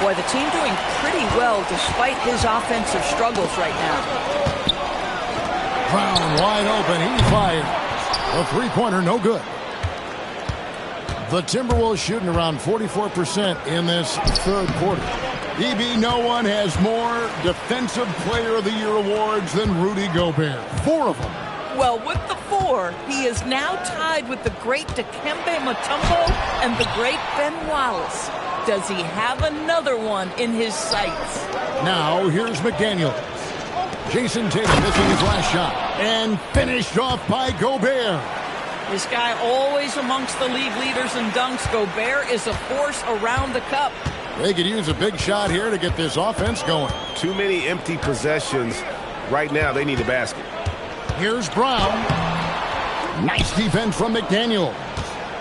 Boy, the team doing pretty well despite his offensive struggles right now. Brown wide open. He fires. A three-pointer, no good. The Timberwolves shooting around 44% in this third quarter. EB, no one has more Defensive Player of the Year awards than Rudy Gobert. 4 of them. Well, with the 4, he is now tied with the great Dikembe Mutombo and the great Ben Wallace. Does he have another one in his sights? Now, here's McDaniels. Jason Tatum missing his last shot. And finished off by Gobert. This guy always amongst the league leaders in dunks. Gobert is a force around the cup. They could use a big shot here to get this offense going. Too many empty possessions. Right now, they need a basket. Here's Brown. Nice defense from McDaniel.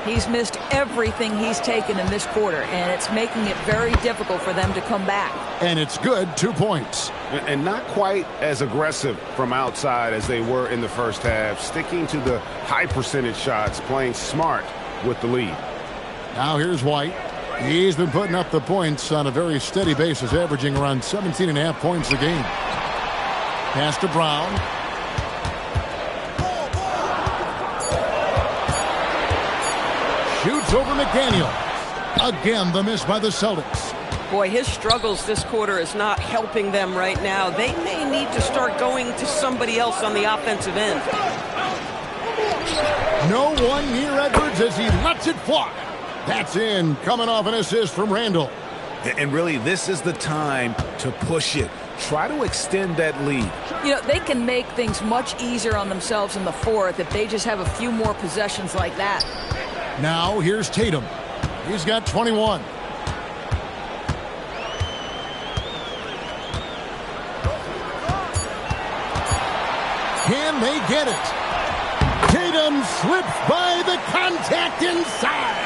He's missed everything he's taken in this quarter, and it's making it very difficult for them to come back. And it's good, 2 points. And not quite as aggressive from outside as they were in the first half. Sticking to the high percentage shots, playing smart with the lead. Now here's White. He's been putting up the points on a very steady basis, averaging around 17.5 points a game. Pass to Brown. Shoots over McDaniel. Again, the miss by the Celtics. Boy, his struggles this quarter is not helping them right now. They may need to start going to somebody else on the offensive end. No one near Edwards as he lets it fly. That's in, coming off an assist from Randall. And really, this is the time to push it. Try to extend that lead. You know, they can make things much easier on themselves in the fourth if they just have a few more possessions like that. Now, here's Tatum. He's got 21. Can they get it? Tatum slips by the contact inside.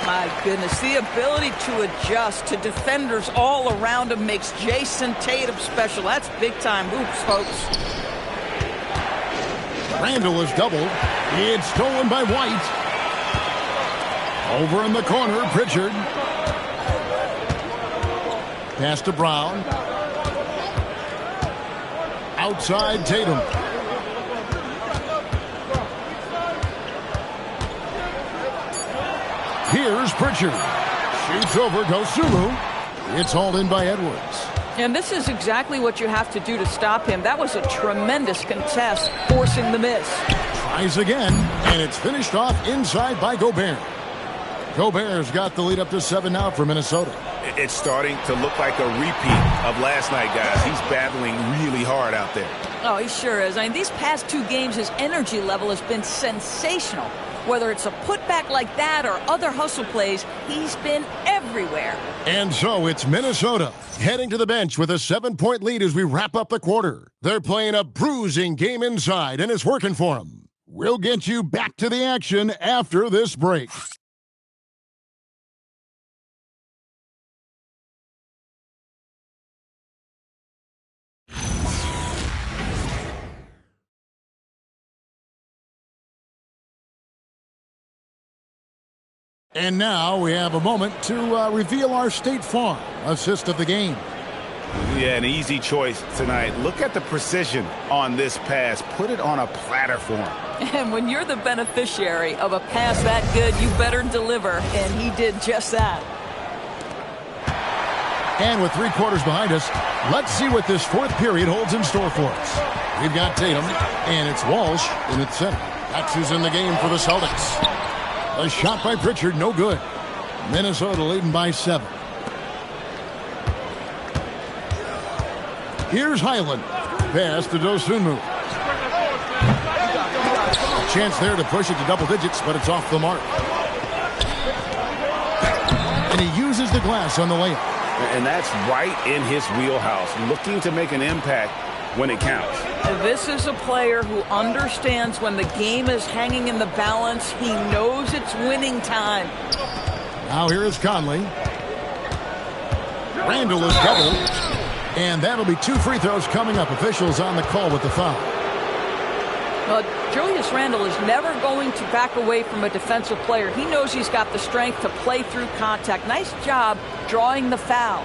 My goodness, the ability to adjust to defenders all around him makes Jason Tatum special. That's big-time hoops, folks. Randall is doubled. It's stolen by White. Over in the corner, Pritchard. Pass to Brown. Outside Tatum. Here's Pritchard. Shoots over Dosunmu. It's hauled in by Edwards. And this is exactly what you have to do to stop him. That was a tremendous contest, forcing the miss. Tries again, and it's finished off inside by Gobert. Gobert's got the lead up to 7 now for Minnesota. It's starting to look like a repeat of last night, guys. He's battling really hard out there. Oh, he sure is. I mean, these past 2 games, his energy level has been sensational. Whether it's a putback like that or other hustle plays, he's been everywhere. And so it's Minnesota heading to the bench with a 7-point lead as we wrap up the quarter. They're playing a bruising game inside, and it's working for them. We'll get you back to the action after this break. And now we have a moment to reveal our State Farm assist of the game. Yeah, an easy choice tonight. Look at the precision on this pass. Put it on a platter for him. And when you're the beneficiary of a pass that good, you better deliver, and he did just that. And with 3 quarters behind us, let's see what this fourth period holds in store for us. We've got Tatum, and it's Walsh in the center. That's who's in the game for the Celtics. A shot by Pritchard, no good. Minnesota leading by 7. Here's Highland. Pass to Dosunmu. Chance there to push it to double digits, but it's off the mark. And he uses the glass on the layup. And that's right in his wheelhouse, looking to make an impact when it counts. This is a player who understands when the game is hanging in the balance. He knows it's winning time. Now here is Conley. Randall is doubled. And that'll be 2 free throws coming up. Officials on the call with the foul. Julius Randle is never going to back away from a defensive player. He knows he's got the strength to play through contact. Nice job drawing the foul.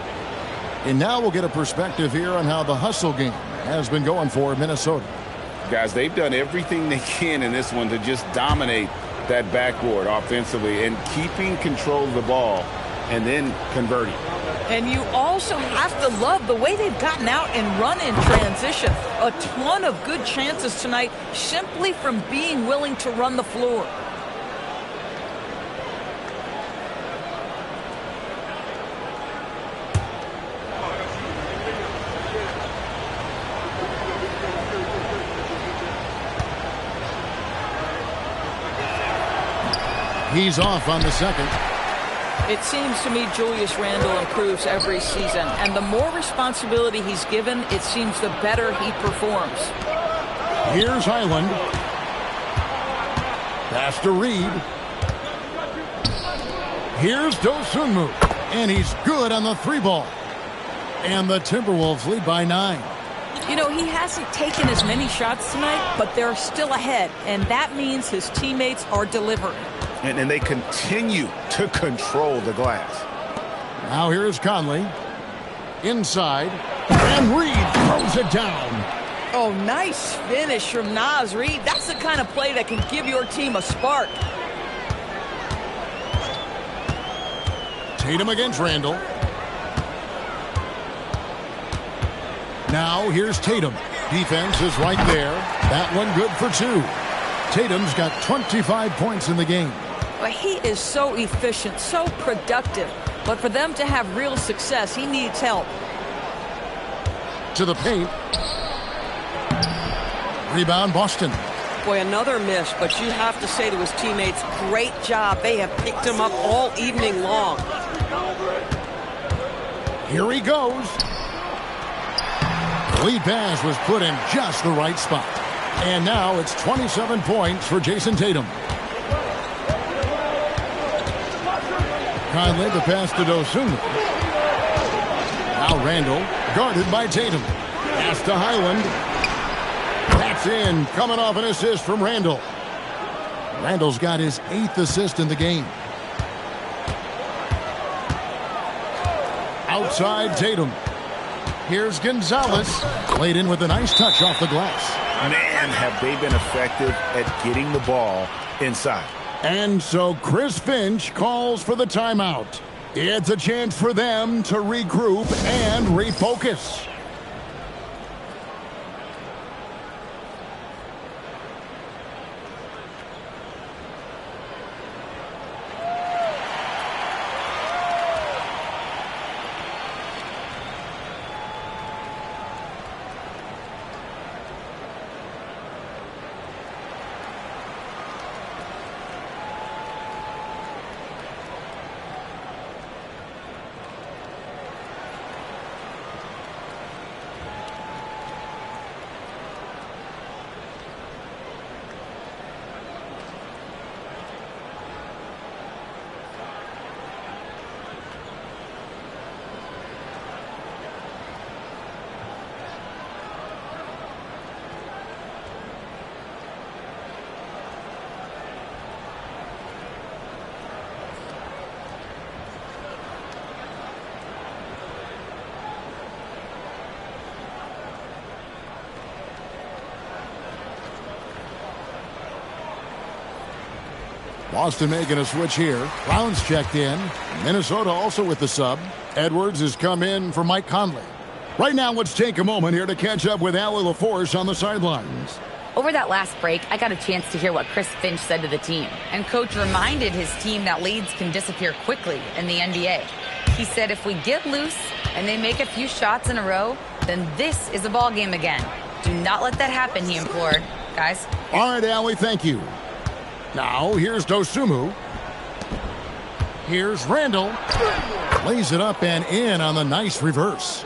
And now we'll get a perspective here on how the hustle game has been going for Minnesota. Guys, they've done everything they can in this one to just dominate that backboard offensively and keeping control of the ball and then converting. And you also have to love the way they've gotten out and run in transition. A ton of good chances tonight simply from being willing to run the floor. He's off on the second. It seems to me Julius Randle improves every season, and the more responsibility he's given, it seems the better he performs. Here's Highland. Pass to Reed. Here's Dosunmu, and he's good on the three ball. And the Timberwolves lead by 9. You know, he hasn't taken as many shots tonight, but they're still ahead, and that means his teammates are delivering. And they continue to control the glass. Now here's Conley. Inside. And Reed throws it down. Oh, nice finish from Naz Reid. That's the kind of play that can give your team a spark. Tatum against Randle. Now here's Tatum. Defense is right there. That one good for 2. Tatum's got 25 points in the game. But he is so efficient, so productive. But for them to have real success, he needs help. To the paint. Rebound, Boston. Boy, another miss, but you have to say to his teammates, great job. They have picked him up all evening long. Here he goes. The lead pass was put in just the right spot. And now it's 27 points for Jason Tatum. Conley, the pass to Dosunmu. Now Randle, guarded by Tatum. Pass to Highland. That's in, coming off an assist from Randle. Randle's got his 8th assist in the game. Outside Tatum. Here's Gonzalez. Played in with a nice touch off the glass. Man, have they been effective at getting the ball inside. And so Chris Finch calls for the timeout. It's a chance for them to regroup and refocus. Boston making a switch here. Brown's checked in. Minnesota also with the sub. Edwards has come in for Mike Conley. Right now, let's take a moment here to catch up with Allie LaForce on the sidelines. Over that last break, I got a chance to hear what Chris Finch said to the team. And Coach reminded his team that leads can disappear quickly in the NBA. He said if we get loose and they make a few shots in a row, then this is a ball game again. Do not let that happen, he implored. Guys. All right, Allie, thank you. Now, here's Dosunmu. Here's Randle. Lays it up and in on the nice reverse.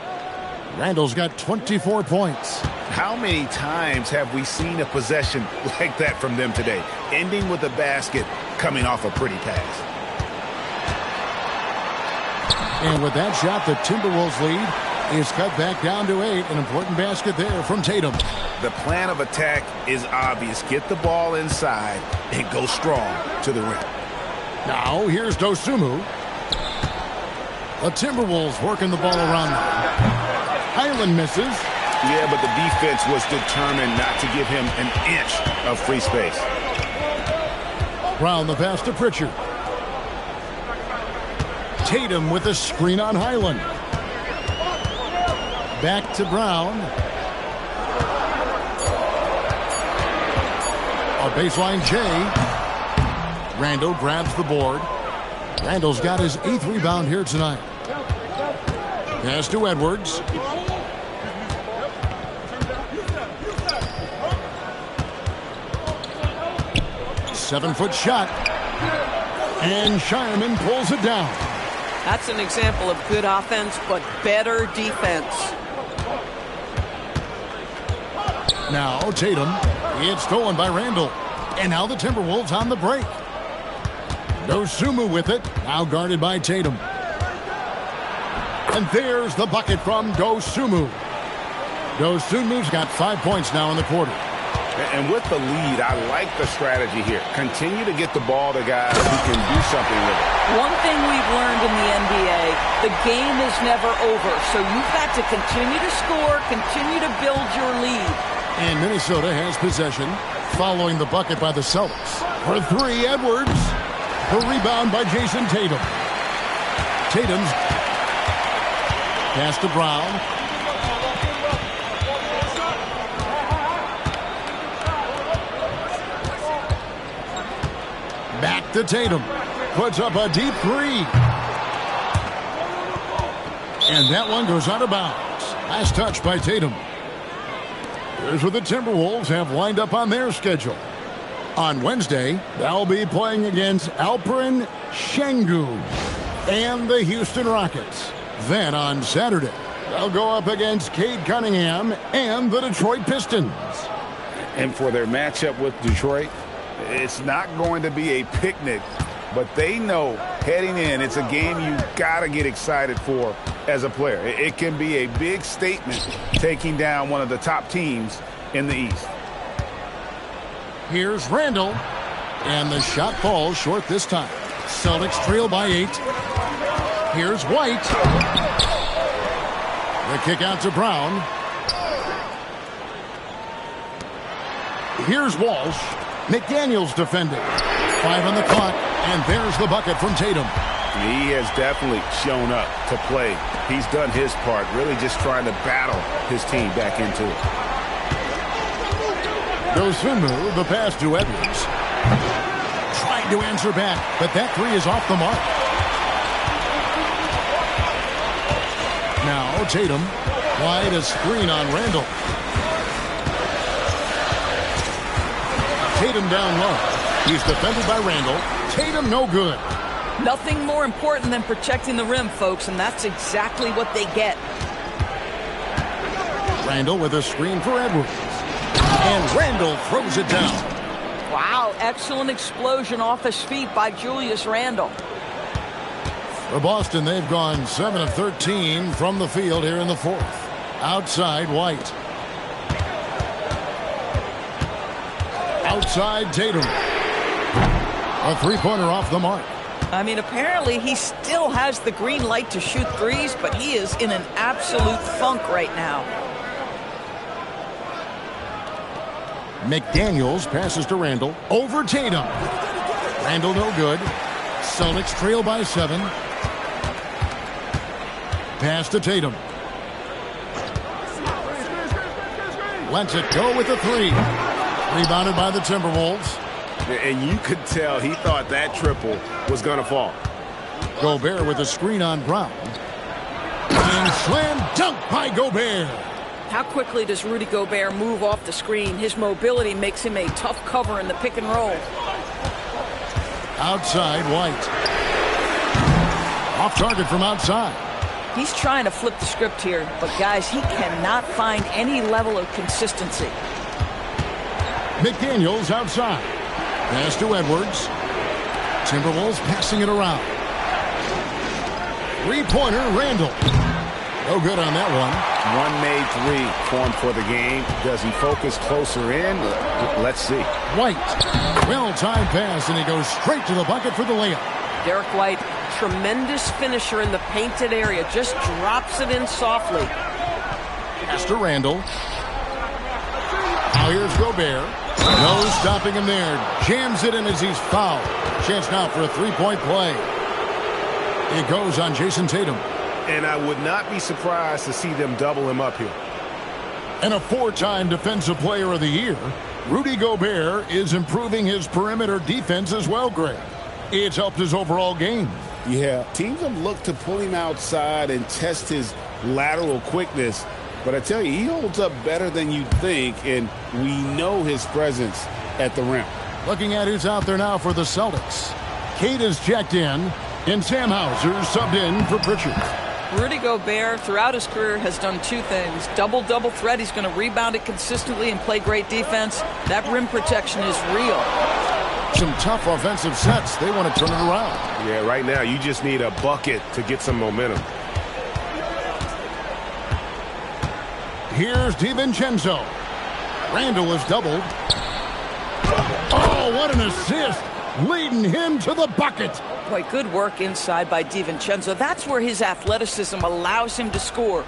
Randle's got 24 points. How many times have we seen a possession like that from them today? Ending with a basket, coming off a pretty pass. And with that shot, the Timberwolves lead Is cut back down to 8. An important basket there from Tatum. The plan of attack is obvious. Get the ball inside and go strong to the rim. Now here's Dosunmu. The Timberwolves working the ball around them. Highland misses. Yeah, but the defense was determined not to give him an inch of free space. Brown the pass to Pritchard. Tatum with a screen on Highland. Back to Brown. A baseline J. Randall grabs the board. Randall's got his 8th rebound here tonight. Pass to Edwards. Seven-foot shot. And Shireman pulls it down. That's an example of good offense, but better defense. Now Tatum. It's stolen by Randall. And now the Timberwolves on the break. Dosunmu with it. Now guarded by Tatum. And there's the bucket from Dosunmu. Dosunmu's got 5 points now in the quarter. And with the lead, I like the strategy here. Continue to get the ball to guys who can do something with it. One thing we've learned in the NBA, the game is never over. So you've got to continue to score, continue to build your lead. And Minnesota has possession following the bucket by the Celtics. For 3, Edwards. The rebound by Jason Tatum. Tatum's pass to Brown. Back to Tatum. Puts up a deep 3. And that one goes out of bounds. Last touch by Tatum. Here's what the Timberwolves have lined up on their schedule. On Wednesday, they'll be playing against Alperen Şengün and the Houston Rockets. Then on Saturday, they'll go up against Cade Cunningham and the Detroit Pistons. And for their matchup with Detroit, it's not going to be a picnic, but they know heading in, it's a game you got to get excited for as a player. It can be a big statement taking down one of the top teams in the East. Here's Randall, and the shot falls short this time. Celtics trail by 8. Here's White. The kick out to Brown. Here's Walsh. McDaniels defending. 5 on the clock, and there's the bucket from Tatum. He has definitely shown up to play. He's done his part, really just trying to battle his team back into it. Dosunmu, the pass to Edwards. Trying to answer back, but that 3 is off the mark. Now Tatum, wide a screen on Randall. Tatum down low. He's defended by Randall. Tatum no good. Nothing more important than protecting the rim, folks, and that's exactly what they get. Randall with a screen for Edwards. And Randall throws it down. Wow, excellent explosion off his feet by Julius Randle. For Boston, they've gone 7 of 13 from the field here in the 4th. Outside, White. Outside, Tatum. A three-pointer off the mark. I mean, apparently he still has the green light to shoot threes, but he is in an absolute funk right now. McDaniels passes to Randall. Over Tatum. Randall no good. Celtics trail by 7. Pass to Tatum. Lets it go with the 3. Rebounded by the Timberwolves. And you could tell he thought that triple was going to fall. Gobert with a screen on Brown. And slam dunk by Gobert. How quickly does Rudy Gobert move off the screen? His mobility makes him a tough cover in the pick and roll. Outside, White. Off target from outside. He's trying to flip the script here, but guys, he cannot find any level of consistency. McDaniels outside. Pass to Edwards. Timberwolves passing it around. Three-pointer, Randall. No good on that one. One made three for him for the game. Does he focus closer in? Let's see. White. Well-timed pass, and he goes straight to the bucket for the layup. Derek White, tremendous finisher in the painted area. Just drops it in softly. Pass to Randall. Now here's Gobert. No stopping him there. Jams it in as he's fouled. Chance now for a three-point play. It goes on Jason Tatum. And I would not be surprised to see them double him up here. And a four-time Defensive Player of the Year, Rudy Gobert is improving his perimeter defense as well, Greg. It's helped his overall game. Yeah, teams have looked to pull him outside and test his lateral quickness. But I tell you, he holds up better than you'd think, and we know his presence at the rim. Looking at who's out there now for the Celtics. Kate is checked in, and Sam Hauser subbed in for Pritchard. Rudy Gobert, throughout his career, has done two things. Double-double threat. He's going to rebound it consistently and play great defense. That rim protection is real. Some tough offensive sets. They want to turn it around. Yeah, right now you just need a bucket to get some momentum. Here's DiVincenzo. Randall is doubled. Oh, what an assist. Leading him to the bucket. Boy, good work inside by DiVincenzo. That's where his athleticism allows him to score.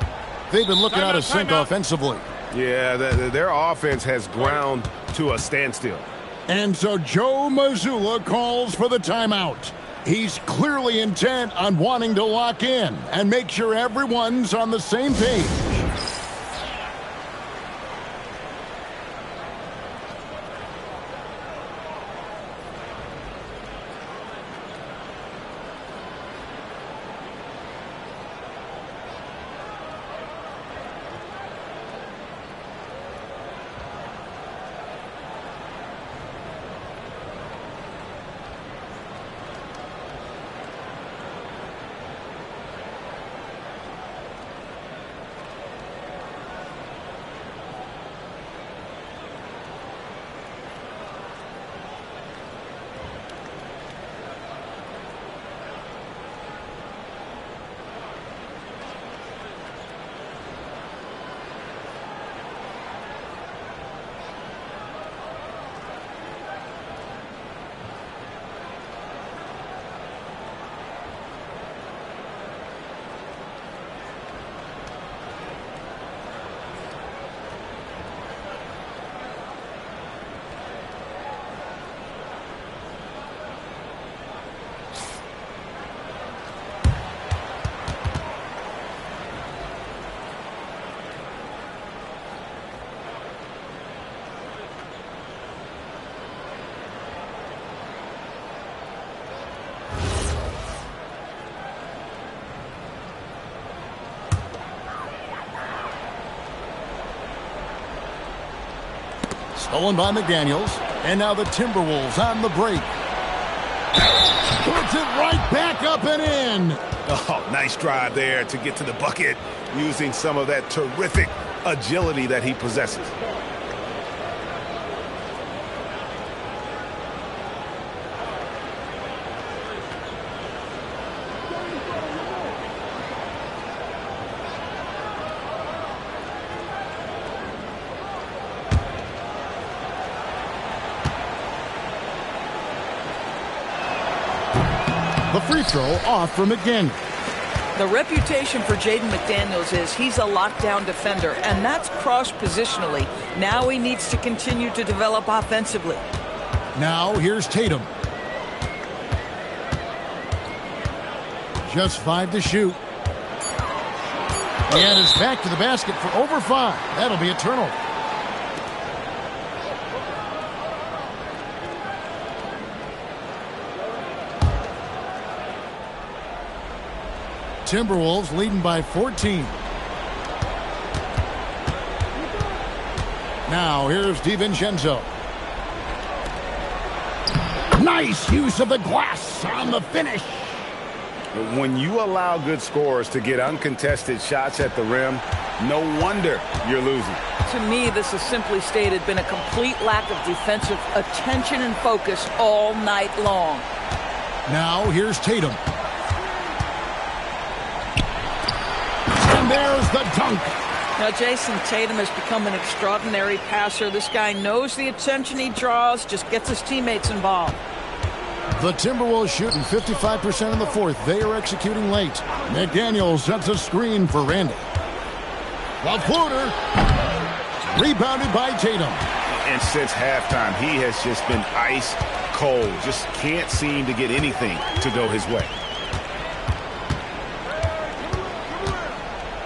They've been looking out of sync offensively. Yeah, their offense has ground to a standstill. And so Joe Mazzulla calls for the timeout. He's clearly intent on wanting to lock in and make sure everyone's on the same page. Stolen by McDaniels. And now the Timberwolves on the break. Puts it right back up and in. Oh, nice drive there to get to the bucket using some of that terrific agility that he possesses. The free throw off from McDaniels. The reputation for Jaden McDaniels is he's a lockdown defender, and that's cross-positionally. Now he needs to continue to develop offensively. Now here's Tatum. Just 5 to shoot. And it's back to the basket for over 5. That'll be a turnover. Timberwolves leading by 14. Now here's DiVincenzo. Nice use of the glass on the finish. When you allow good scorers to get uncontested shots at the rim, no wonder you're losing. To me, this has simply stated been a complete lack of defensive attention and focus all night long. Now here's Tatum. And there's the dunk. Now, Jason Tatum has become an extraordinary passer. This guy knows the attention he draws, just gets his teammates involved. The Timberwolves shooting 55% in the fourth. They are executing late. McDaniel sets a screen for Randy. The floater. Rebounded by Tatum. And since halftime, he has just been ice cold. Just can't seem to get anything to go his way.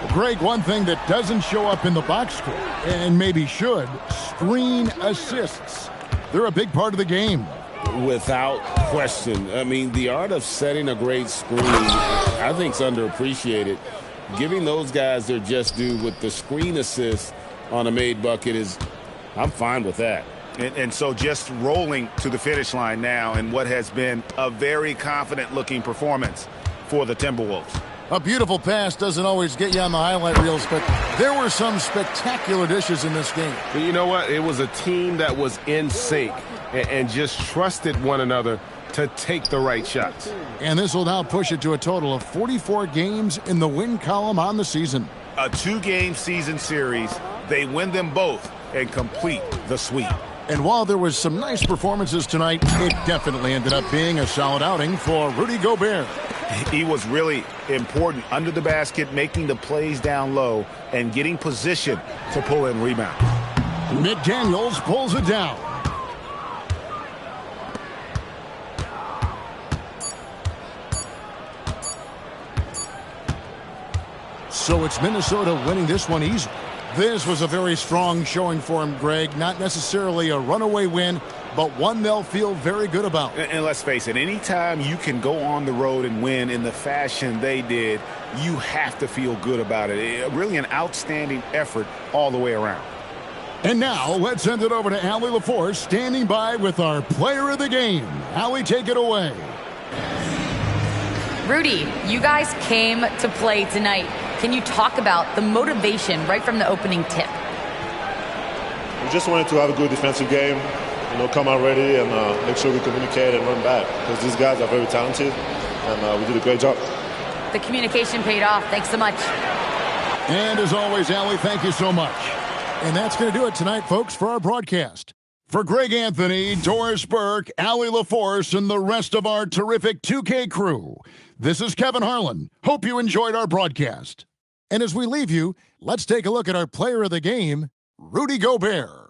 Greg, one thing that doesn't show up in the box score, and maybe should, screen assists. They're a big part of the game. Without question. I mean, the art of setting a great screen, I think, is underappreciated. Giving those guys their just due with the screen assist on a made bucket is, I'm fine with that. And so just rolling to the finish line now in what has been a very confident-looking performance for the Timberwolves. A beautiful pass doesn't always get you on the highlight reels, but there were some spectacular dishes in this game. But you know what? It was a team that was in sync and just trusted one another to take the right shots. And this will now push it to a total of 44 games in the win column on the season. A 2-game season series, they win them both and complete the sweep. And while there was some nice performances tonight, it definitely ended up being a solid outing for Rudy Gobert. He was really important under the basket, making the plays down low and getting position to pull in rebounds. McDaniels pulls it down. So it's Minnesota winning this one easily. This was a very strong showing for him, Greg. Not necessarily a runaway win, but one they'll feel very good about. And let's face it, anytime you can go on the road and win in the fashion they did, you have to feel good about it. Really an outstanding effort all the way around. And now let's send it over to Allie LaForce, standing by with our player of the game. Allie, take it away. Rudy, you guys came to play tonight. Can you talk about the motivation right from the opening tip? We just wanted to have a good defensive game, come out ready and make sure we communicate and run back, because these guys are very talented, and we did a great job. The communication paid off. Thanks so much. And as always, Allie, thank you so much. And that's going to do it tonight, folks, for our broadcast. For Greg Anthony, Doris Burke, Allie LaForce, and the rest of our terrific 2K crew, this is Kevin Harlan. Hope you enjoyed our broadcast. And as we leave you, let's take a look at our player of the game, Rudy Gobert.